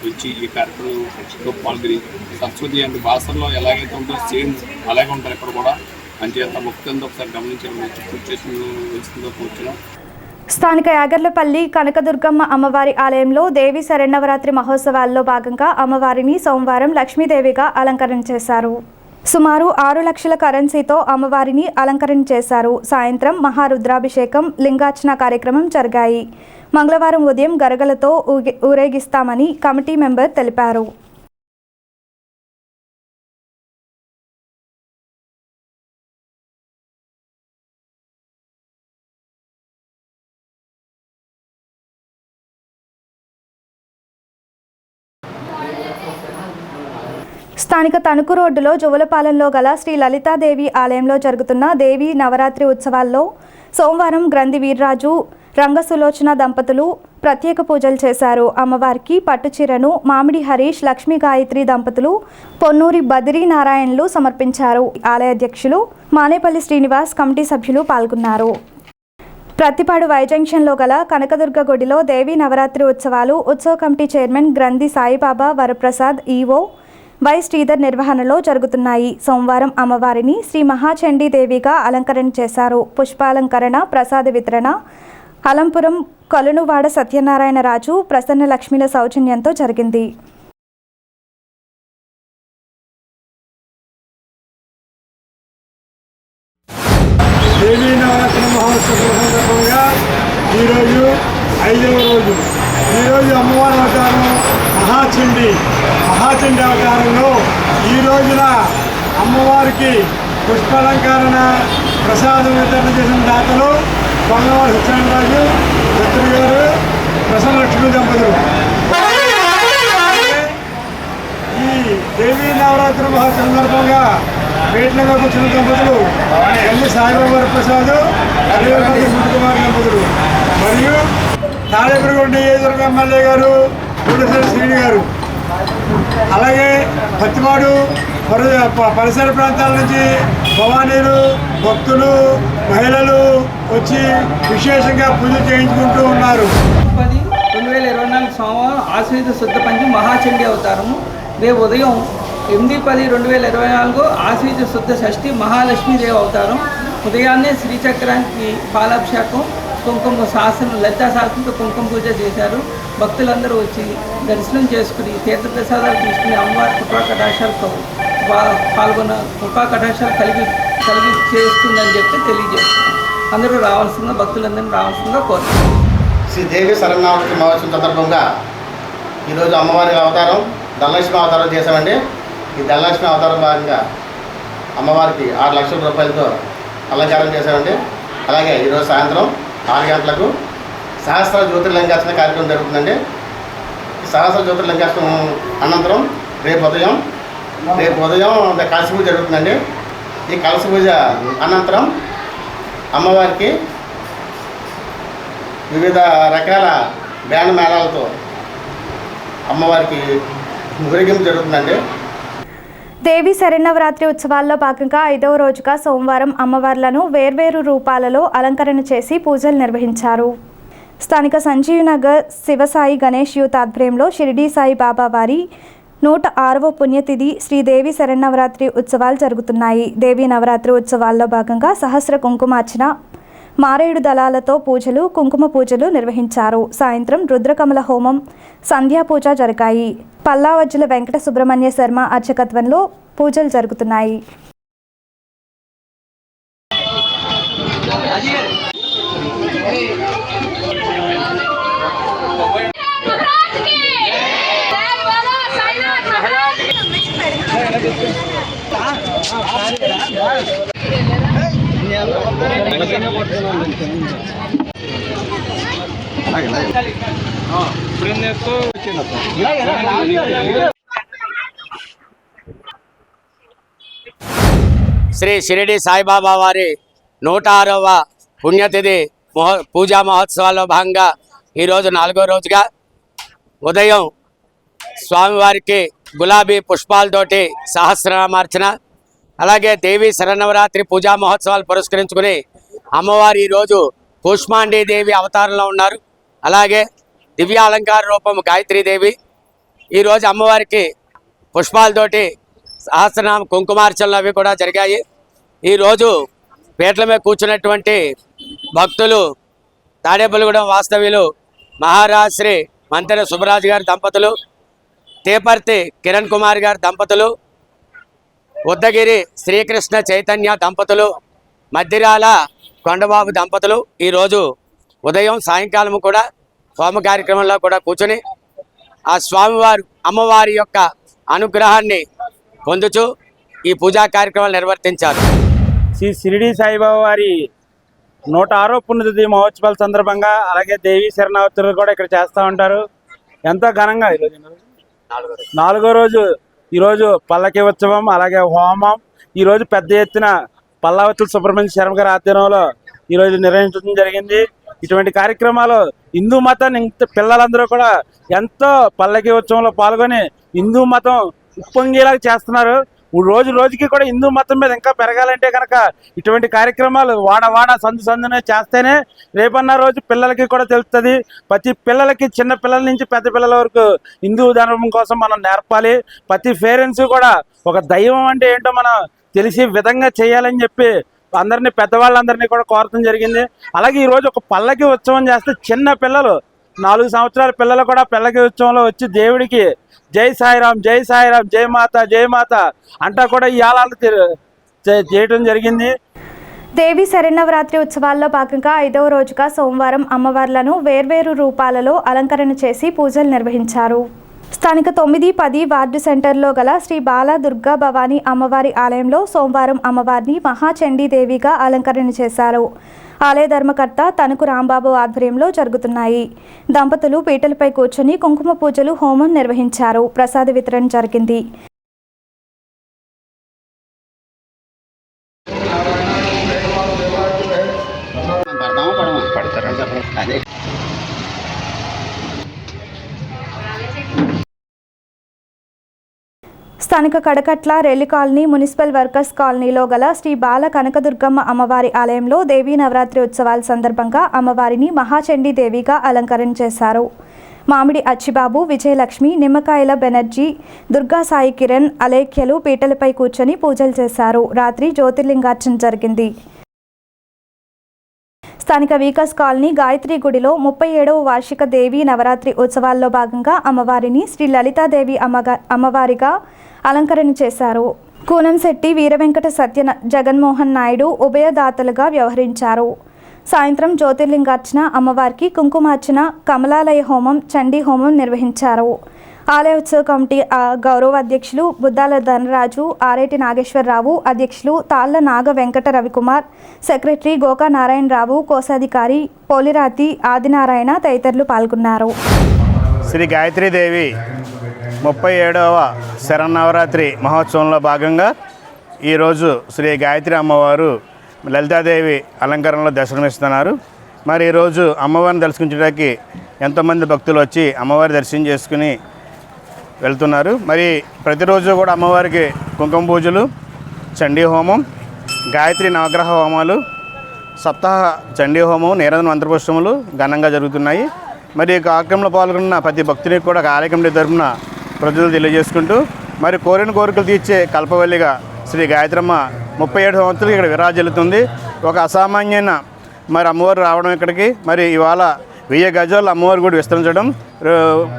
[SPEAKER 2] వచ్చి ఈ కార్యక్రమంలో పాల్గొని సరస్వతి అంటే భాషల్లో ఎలాగైతే ఉంటుందో సేమ్ అలాగే ఉంటారు ఇక్కడ కూడా. అంచేత భక్తులంతా ఒకసారి గమనించి పూజ చేసి వెళ్తుందో కూర్చున్నాం.
[SPEAKER 1] స్థానిక యాగర్లపల్లి కనకదుర్గమ్మ అమ్మవారి ఆలయంలో దేవి శరన్నవరాత్రి మహోత్సవాల్లో భాగంగా అమ్మవారిని సోమవారం లక్ష్మీదేవిగా అలంకరణ చేశారు. సుమారు 6 లక్షల కరెన్సీతో అమ్మవారిని అలంకరణ చేశారు. సాయంత్రం మహారుద్రాభిషేకం, లింగార్చన కార్యక్రమం జరిగాయి. మంగళవారం ఉదయం గరగలతో ఊరేగిస్తామని కమిటీ మెంబర్ తెలిపారు. స్థానిక తణుకు రోడ్డులో జువలపాలెంలో గల శ్రీ లలితాదేవి ఆలయంలో జరుగుతున్న దేవీ నవరాత్రి ఉత్సవాల్లో సోమవారం గ్రంథి వీర్రాజు, రంగసులోచన దంపతులు ప్రత్యేక పూజలు చేశారు. అమ్మవారికి పట్టుచీరను మామిడి హరీష్, లక్ష్మీ గాయత్రి దంపతులు పొన్నూరి బదిరీ నారాయణలు సమర్పించారు. ఆలయ అధ్యక్షులు మానేపల్లి శ్రీనివాస్, కమిటీ సభ్యులు పాల్గొన్నారు. ప్రతిపాడు వై జంక్షన్లో గల కనకదుర్గ గుడిలో దేవీ నవరాత్రి ఉత్సవాలు ఉత్సవ కమిటీ చైర్మన్ గ్రంథి సాయిబాబా వరప్రసాద్, ఈవో వై శ్రీధర్ నిర్వహణలో జరుగుతున్నాయి. సోమవారం అమ్మవారిని శ్రీ మహాచండీ దేవిగా అలంకరణ చేశారు. పుష్పాలంకరణ, ప్రసాద వితరణ అలంపురం కొలనువాడ సత్యనారాయణ రాజు, ప్రసన్న లక్ష్మిల సౌజన్యంతో జరిగింది.
[SPEAKER 12] దేవీ నవరాత్రి మహోత్సవం సందర్భంగా ఈరోజు 5వ రోజు. ఈరోజు అమ్మవారి అవతారం మహాచండీ అవతారంలో ఈ రోజున అమ్మవారికి పుష్పాలంకరణ, ప్రసాదం వితరణ చేసిన దాతలు కొంగవారి సత్యనారాయణ రాజు, దత్తుడు గారు, ప్రసన్న లక్ష్మి దంపతులు. ఈ దేవీ నవరాత్రి మహోత్సవం సందర్భంగా పేట్లలో కూర్చున్న దంపతులు ఎల్లి సాయిబాబా వరప్రసాద్, అలివేపల్లి ముద్దుకుమారి దంపతులు మరియు తాడేపల్లిగూడెం నియోజకవర్గ ఎమ్మెల్యే గారు పూడేశ్వరి శ్రీని గారు, అలాగే పత్తిపాడు పరిసర ప్రాంతాల నుంచి భవానీలు, భక్తులు, మహిళలు వచ్చి విశేషంగా పూజ చేయించుకుంటూ ఉన్నారు.
[SPEAKER 11] 10/2024 సోమవారం ఆశ్వయుజ శుద్ధ పంచి మహాచండీ అవతారము. రేపు ఉదయం 8/10/2024 ఆశ్వయుజ శుద్ధ షష్ఠి మహాలక్ష్మీదేవి అవతారం. ఉదయాన్నే శ్రీచక్రానికి పాలాభిషేకం, కుంకుమ లలితా శాసనంతో కుంకుమ పూజ చేశారు. భక్తులందరూ వచ్చి దర్శనం చేసుకుని తీర్థప్రసాదాలు తీసుకుని అమ్మవారి కృపా కటాక్షాలతో కృపా కటాక్షాలు కలిగి చేస్తుందని చెప్పి తెలియజేస్తున్నాం. అందరూ రావాల్సిందిగా, భక్తులందరూ రావాల్సిందిగా కోరుతున్నాం.
[SPEAKER 3] శ్రీ దేవి శరణవరాత్రి మహోత్సవం సందర్భంగా ఈరోజు అమ్మవారి అవతారం ధనలక్ష్మి అవతారం చేశామండి. ఈ ధనలక్ష్మి అవతారం భాగంగా అమ్మవారికి 6 లక్షల రూపాయలతో అలంకారం చేశామండి. అలాగే ఈరోజు సాయంత్రం 6 గంటలకు సహస్ర జ్యోతిర్లింగార్చన కార్యక్రమం జరుగుతుందండి. ఈ సహస్ర జ్యోతిర్లింగార్చన అనంతరం రేపు ఉదయం కలశ పూజ జరుగుతుందండి. ఈ కలశ పూజ అనంతరం అమ్మవారికి వివిధ రకాల బ్యాండ్ మేళాలతో అమ్మవారికి ఊరేగింపు జరుగుతుందండి.
[SPEAKER 1] దేవి శరన్నవరాత్రి ఉత్సవాల్లో భాగంగా 5వ రోజుగా సోమవారం అమ్మవార్లను వేర్వేరు రూపాలలో అలంకరణ చేసి పూజలు నిర్వహించారు. స్థానిక సంజీవ్నగర్ శివసాయి గణేష్ యూత్ ఆధ్వర్యంలో షిరిడీ సాయి బాబా వారి 106వ పుణ్యతిథి శ్రీదేవి శరన్నవరాత్రి ఉత్సవాలు జరుగుతున్నాయి. దేవి నవరాత్రి ఉత్సవాల్లో భాగంగా సహస్ర కుంకుమార్చన, మారేడు దళాలతో పూజలు, కుంకుమ పూజలు నిర్వహించారు. సాయంత్రం రుద్రకమల హోమం, సంధ్యా పూజ జరిగాయి. పల్లావజ్జుల వెంకట సుబ్రహ్మణ్య శర్మ అర్చకత్వంలో పూజలు జరుగుతున్నాయి.
[SPEAKER 4] శ్రీ షిరిడి సాయిబాబా వారి 106వ పుణ్యతిథి పూజా మహోత్సవాల్లో భాగంగా ఈరోజు 4వ రోజుగా ఉదయం స్వామివారికి గులాబీ పుష్పాలతోటి సహస్రనామార్చన, అలాగే దేవి శరన్నవరాత్రి పూజా మహోత్సవాలు పురస్కరించుకుని అమ్మవారు ఈరోజు కూష్మాండీ దేవి అవతారంలో ఉన్నారు. అలాగే దివ్య అలంకార రూపం గాయత్రీదేవి. ఈరోజు అమ్మవారికి పుష్పాలతోటి సహస్రనామ కుంకుమార్చనలు అవి కూడా జరిగాయి. ఈరోజు పీటల మీద కూర్చున్నటువంటి భక్తులు తాడేపల్లిగూడెం వాస్తవ్యులు మహారాజ్ శ్రీ మంతెన సుబ్బరాజు గారి దంపతులు, తేపర్తి కిరణ్ కుమార్ గారి దంపతులు, ఉద్దగిరి శ్రీకృష్ణ చైతన్య దంపతులు, మద్దిరాల కొండబాబు దంపతులు ఈరోజు ఉదయం సాయంకాలం కూడా హోమ కార్యక్రమంలో కూడా కూర్చొని ఆ స్వామివారు అమ్మవారి యొక్క అనుగ్రహాన్ని పొందుచు ఈ పూజా కార్యక్రమాలు నిర్వర్తించారు.
[SPEAKER 19] శ్రీ షిరిడి సాయిబాబా వారి 106వ పుణ్యతిథి మహోత్సవాల సందర్భంగా అలాగే దేవి శరణవరాత్రులు కూడా ఇక్కడ చేస్తూ ఉంటారు. ఎంతో ఘనంగా ఈరోజు 4వ రోజు ఈరోజు పల్లకి ఉత్సవం, అలాగే హోమం. ఈరోజు పెద్ద ఎత్తున పల్లావతుల సుబ్రహ్మణ్య శర్మ గారి ఆధ్వర్యంలో ఈరోజు నిర్వహించడం జరిగింది. ఇటువంటి కార్యక్రమాలు హిందూ మతాన్ని పిల్లలందరూ కూడా ఎంతో పల్లకి ఉత్సవంలో పాల్గొని హిందూ మతం ఉప్పొంగేలాగా చేస్తున్నారు. రోజు రోజుకి కూడా హిందూ మతం మీద ఇంకా పెరగాలంటే కనుక ఇటువంటి కార్యక్రమాలు వాడ సందునే చేస్తేనే రేపన్న రోజు పిల్లలకి కూడా తెలుస్తుంది. ప్రతి పిల్లలకి, చిన్న పిల్లల నుంచి పెద్ద పిల్లల వరకు హిందూ ధర్మం కోసం మనం నేర్పాలి. ప్రతి పేరెంట్స్ కూడా ఒక దైవం అంటే ఏంటో మనం తెలిసే విధంగా చేయాలని చెప్పి అందరినీ, పెద్దవాళ్ళందరినీ కూడా కోరటం జరిగింది. అలాగే ఈరోజు ఒక పల్లకి ఉత్సవం చేస్తే చిన్న పిల్లలు, 4 సంవత్సరాల పిల్లలు కూడా పల్లకి ఉత్సవంలో వచ్చి దేవుడికి జై సాయిరామ్, జై సాయిరామ్, జై మాత, జై మాత అంటా కూడా ఈ ఆలాలు చేయడం జరిగింది.
[SPEAKER 1] దేవి శరన్నవరాత్రి ఉత్సవాల్లో భాగంగా 5వ రోజుగా సోమవారం అమ్మవార్లను వేర్వేరు రూపాలలో అలంకరణ చేసి పూజలు నిర్వహించారు. స్థానిక 9, 10 వార్డు సెంటర్లో గల శ్రీ బాల దుర్గా భవానీ అమ్మవారి ఆలయంలో సోమవారం అమ్మవారిని మహాచండీదేవిగా అలంకరణ చేశారు. ఆలయ ధర్మకర్త తణుకు రాంబాబు ఆధ్వర్యంలో జరుగుతున్నాయి. దంపతులు పీటలపై కూర్చొని కుంకుమ పూజలు, హోమం నిర్వహించారు. ప్రసాద వితరణ జరిగింది. స్థానిక కడకట్ల రైలు కాలనీ మున్సిపల్ వర్కర్స్ కాలనీలో గల శ్రీ బాల కనకదుర్గమ్మ అమ్మవారి ఆలయంలో దేవీ నవరాత్రి ఉత్సవాల సందర్భంగా అమ్మవారిని మహాచండీ దేవిగా అలంకరణ చేశారు. మామిడి అచ్చిబాబు, విజయలక్ష్మి, నిమ్మకాయల బెనర్జీ, దుర్గా సాయి కిరణ్, అలేఖ్యలు పీటలపై కూర్చొని పూజలు చేశారు. రాత్రి జ్యోతిర్లింగార్చన జరిగింది. స్థానిక వీకస్ కాలనీ గాయత్రి గుడిలో 37వ వార్షిక దేవీ నవరాత్రి ఉత్సవాల్లో భాగంగా అమ్మవారిని శ్రీ లలితాదేవి అమ్మవారిగా అలంకరణ చేశారు. కూనంశెట్టి వీరవెంకట సత్య జగన్మోహన్ నాయుడు ఉభయదాతలుగా వ్యవహరించారు. సాయంత్రం జ్యోతిర్లింగార్చన, అమ్మవారికి కుంకుమార్చన, కమలాలయ హోమం, చండీ హోమం నిర్వహించారు. ఆలయ ఉత్సవ కమిటీ గౌరవ అధ్యక్షులు బుద్దాల ధనరాజు, ఆరేటి నాగేశ్వరరావు, అధ్యక్షులు తాళ్ల నాగ వెంకట రవికుమార్, సెక్రటరీ గోకా నారాయణరావు, కోశాధికారి పోలిరాతి ఆదినారాయణ తదితరులు పాల్గొన్నారు.
[SPEAKER 5] శ్రీ గాయత్రీదేవి 37వ శరన్నవరాత్రి మహోత్సవంలో భాగంగా ఈరోజు శ్రీ గాయత్రి అమ్మవారు లలితాదేవి అలంకరణలో దర్శనమిస్తున్నారు. మరి ఈరోజు అమ్మవారిని దర్శించడానికి ఎంతోమంది భక్తులు వచ్చి అమ్మవారి దర్శనం చేసుకుని వెళ్తున్నారు. మరి ప్రతిరోజు కూడా అమ్మవారికి కుంకుమ పూజలు, చండీ హోమం, గాయత్రి నవగ్రహ హోమాలు, సప్తాహ చండీ హోమం, నీరాజన మంత్రపుష్పములు ఘనంగా జరుగుతున్నాయి. మరి ఈ కార్యక్రమంలో పాల్గొన్న ప్రతి భక్తునికి కూడా ఆలయ కమిటీ తరపున ప్రజలు తెలియజేసుకుంటూ మరి కోరిన కోరికలు తీర్చే కల్పవల్లిగా శ్రీ గాయత్రమ్మ 37 సంవత్సరాలు ఇక్కడ విరాజిల్లుతుంది. ఒక అసామాన్యమైన మరి అమ్మవారు రావడం ఇక్కడికి, మరి ఇవాళ 1000 గజాలు అమ్మవారి గుడి విస్తరించడం,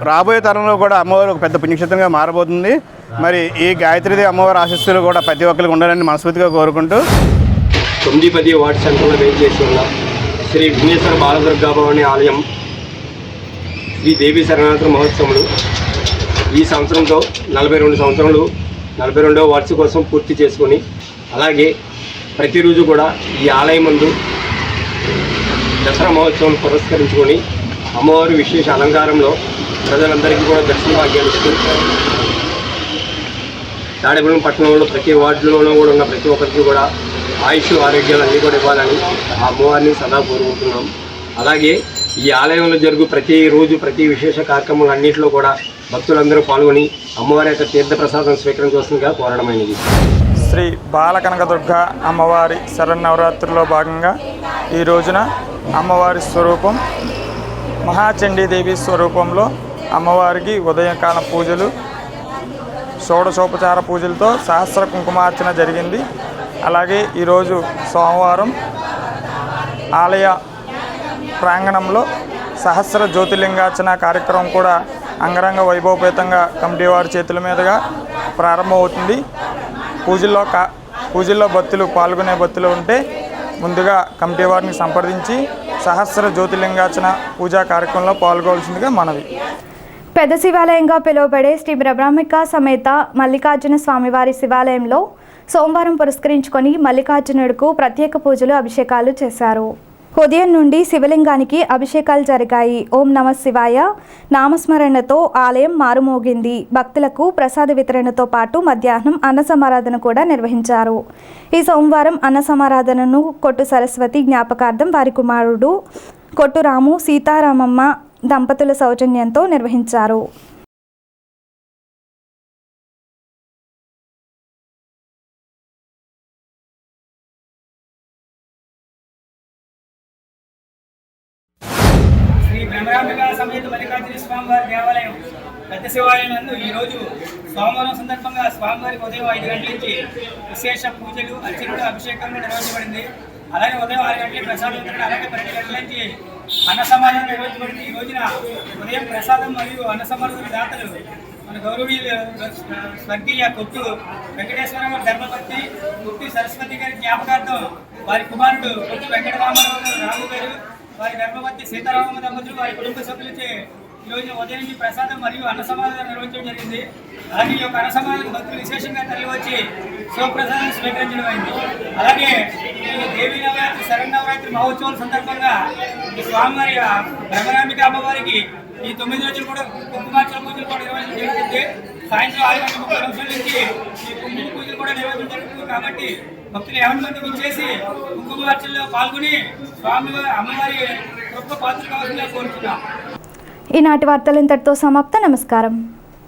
[SPEAKER 5] రాబోయే తరంలో కూడా అమ్మవారు ఒక పెద్ద పుణ్యక్షేత్రంగా మారబోతుంది. మరి ఈ గాయత్రీదేవి అమ్మవారి ఆశీస్సులు కూడా ప్రతి ఒక్కరికి ఉండాలని మనస్ఫూర్తిగా కోరుకుంటూ
[SPEAKER 6] 9-10 వార్డు సెంటర్లో వేయించేసి ఉన్న శ్రీ విఘ్నేశ్వర బాలదుర్గాభవాని ఆలయం శ్రీ దేవీ శరణావరాత్రి మహోత్సవములు ఈ సంవత్సరంతో 42 సంవత్సరాలు 42వ వార్షికోత్సవం పూర్తి చేసుకొని, అలాగే ప్రతిరోజు కూడా ఈ ఆలయం ముందు దసరా మహోత్సవం పురస్కరించుకొని అమ్మవారి విశేష అలంకారంలో ప్రజలందరికీ కూడా దర్శన భాగ్యాలు ఇస్తూ తాడేపల్లి పట్టణంలో ప్రతి వార్డులోనూ కూడా ఉన్న ప్రతి ఒక్కరికి కూడా ఆయుష్ ఆరోగ్యాలు అన్నీ కూడా ఇవ్వాలని ఆ అమ్మవారిని సదా కోరుకుంటున్నాం. అలాగే ఈ ఆలయంలో జరుగు ప్రతిరోజు ప్రతి విశేష కార్యక్రమాలు అన్నింటిలో కూడా భక్తులందరూ పాల్గొని అమ్మవారి యొక్క తీర్థప్రసాదం స్వీకరించవలసిందిగా కోరడమైనది.
[SPEAKER 7] శ్రీ బాలకనకదుర్గ అమ్మవారి శరన్నవరాత్రిలో భాగంగా ఈ రోజున అమ్మవారి స్వరూపం మహాచండీదేవి స్వరూపంలో అమ్మవారికి ఉదయకాల పూజలు, షోడశోపచార పూజలతో సహస్ర కుంకుమార్చన జరిగింది. అలాగే ఈరోజు సోమవారం ఆలయ ప్రాంగణంలో సహస్ర జ్యోతిర్లింగార్చన కార్యక్రమం కూడా అంగరంగ వైభవపేతంగా కమిటీ వారి చేతుల మీదుగా ప్రారంభమవుతుంది. పూజల్లో భక్తులు పాల్గొనే భక్తులు ఉంటే ముందుగా కమిటీ వారిని సంప్రదించి సహస్ర జ్యోతిర్లింగార్చన పూజా కార్యక్రమంలో పాల్గొవలసిందిగా మనవి.
[SPEAKER 1] పెద్ద శివాలయంగా పిలువబడే శ్రీ బ్రహ్మిక సమేత మల్లికార్జున స్వామివారి శివాలయంలో సోమవారం పురస్కరించుకొని మల్లికార్జునుడికు ప్రత్యేక పూజలు, అభిషేకాలు చేశారు. ఉదయం నుండి శివలింగానికి అభిషేకాలు జరిగాయి. ఓం నమ శివాయ నామస్మరణతో ఆలయం మారుమోగింది. భక్తులకు ప్రసాద వితరణతో పాటు మధ్యాహ్నం అన్న సమారాధన కూడా నిర్వహించారు. ఈ సోమవారం అన్న సమారాధనను కొట్టు సరస్వతి జ్ఞాపకార్థం వారి కుమారుడు కొట్టు రాము, సీతారామమ్మ దంపతుల సౌజన్యంతో నిర్వహించారు.
[SPEAKER 24] శ్రీ బ్రహ్మరాంబిక సమేత మల్లికార్జున స్వామివారి దేవాలయం పెద్ద శివాలయం నందు ఈరోజు సోమవారం సందర్భంగా స్వామివారికి ఉదయం 5 గంటల నుంచి విశేష పూజలు, అర్చనలు, అభిషేకాలు నిర్వహించబడింది. అలాగే ఉదయం 6 గంటలకి ప్రసాదం వితరణ, అలాగే 12 గంటల నుంచి అన్న సమారాధన నిర్వహించబడింది. ఈ రోజున ఉదయం ప్రసాదం మరియు అన్న సమారాధన దాతలు మన గౌరవనీయులు స్వర్గీయ కొట్టు వెంకటేశ్వర ధర్మపతి, కొట్టు సరస్వతి గారి జ్ఞాపకార్థం వారి కుమారుడు కొట్టు వెంకటరామరావు గారు, వారి ధర్మపతి సీతారామ దంపతులు, వారి కుటుంబ సభ్యులచే ఈరోజు ఉదయం నుంచి ప్రసాదం మరియు అన్న సమాధానం నిర్వహించడం జరిగింది. అలాగే ఈ యొక్క అన్న సమాధానం భక్తులు విశేషంగా తరలి వచ్చి శివప్రసాదం స్వీకరించడం అయింది. అలాగే ఈ దేవీ నవరాత్రి శరన్నవరాత్రి మహోత్సవం సందర్భంగా ఈ స్వామివారి బ్రహ్మరాంబిక అమ్మవారికి ఈ 9 రోజులు కూడా కుంకుమార్చన పూజలు కూడా నిర్వహించడం జరుగుతుంది. సాయంత్రం 6:30 నుంచి ఈ కుంకుమ పూజలు కూడా నిర్వహించడం జరుగుతుంది. కాబట్టి భక్తులు ఎవరి మందికి ఇచ్చేసి కుంకుమార్చనలో పాల్గొని స్వామివారి అమ్మవారి గొప్ప పాత్ర కావాల్సిందిగా కోరుతున్నాం.
[SPEAKER 1] ఈనాటి వార్తలు ఇంతటితో సమాప్తం. నమస్కారం.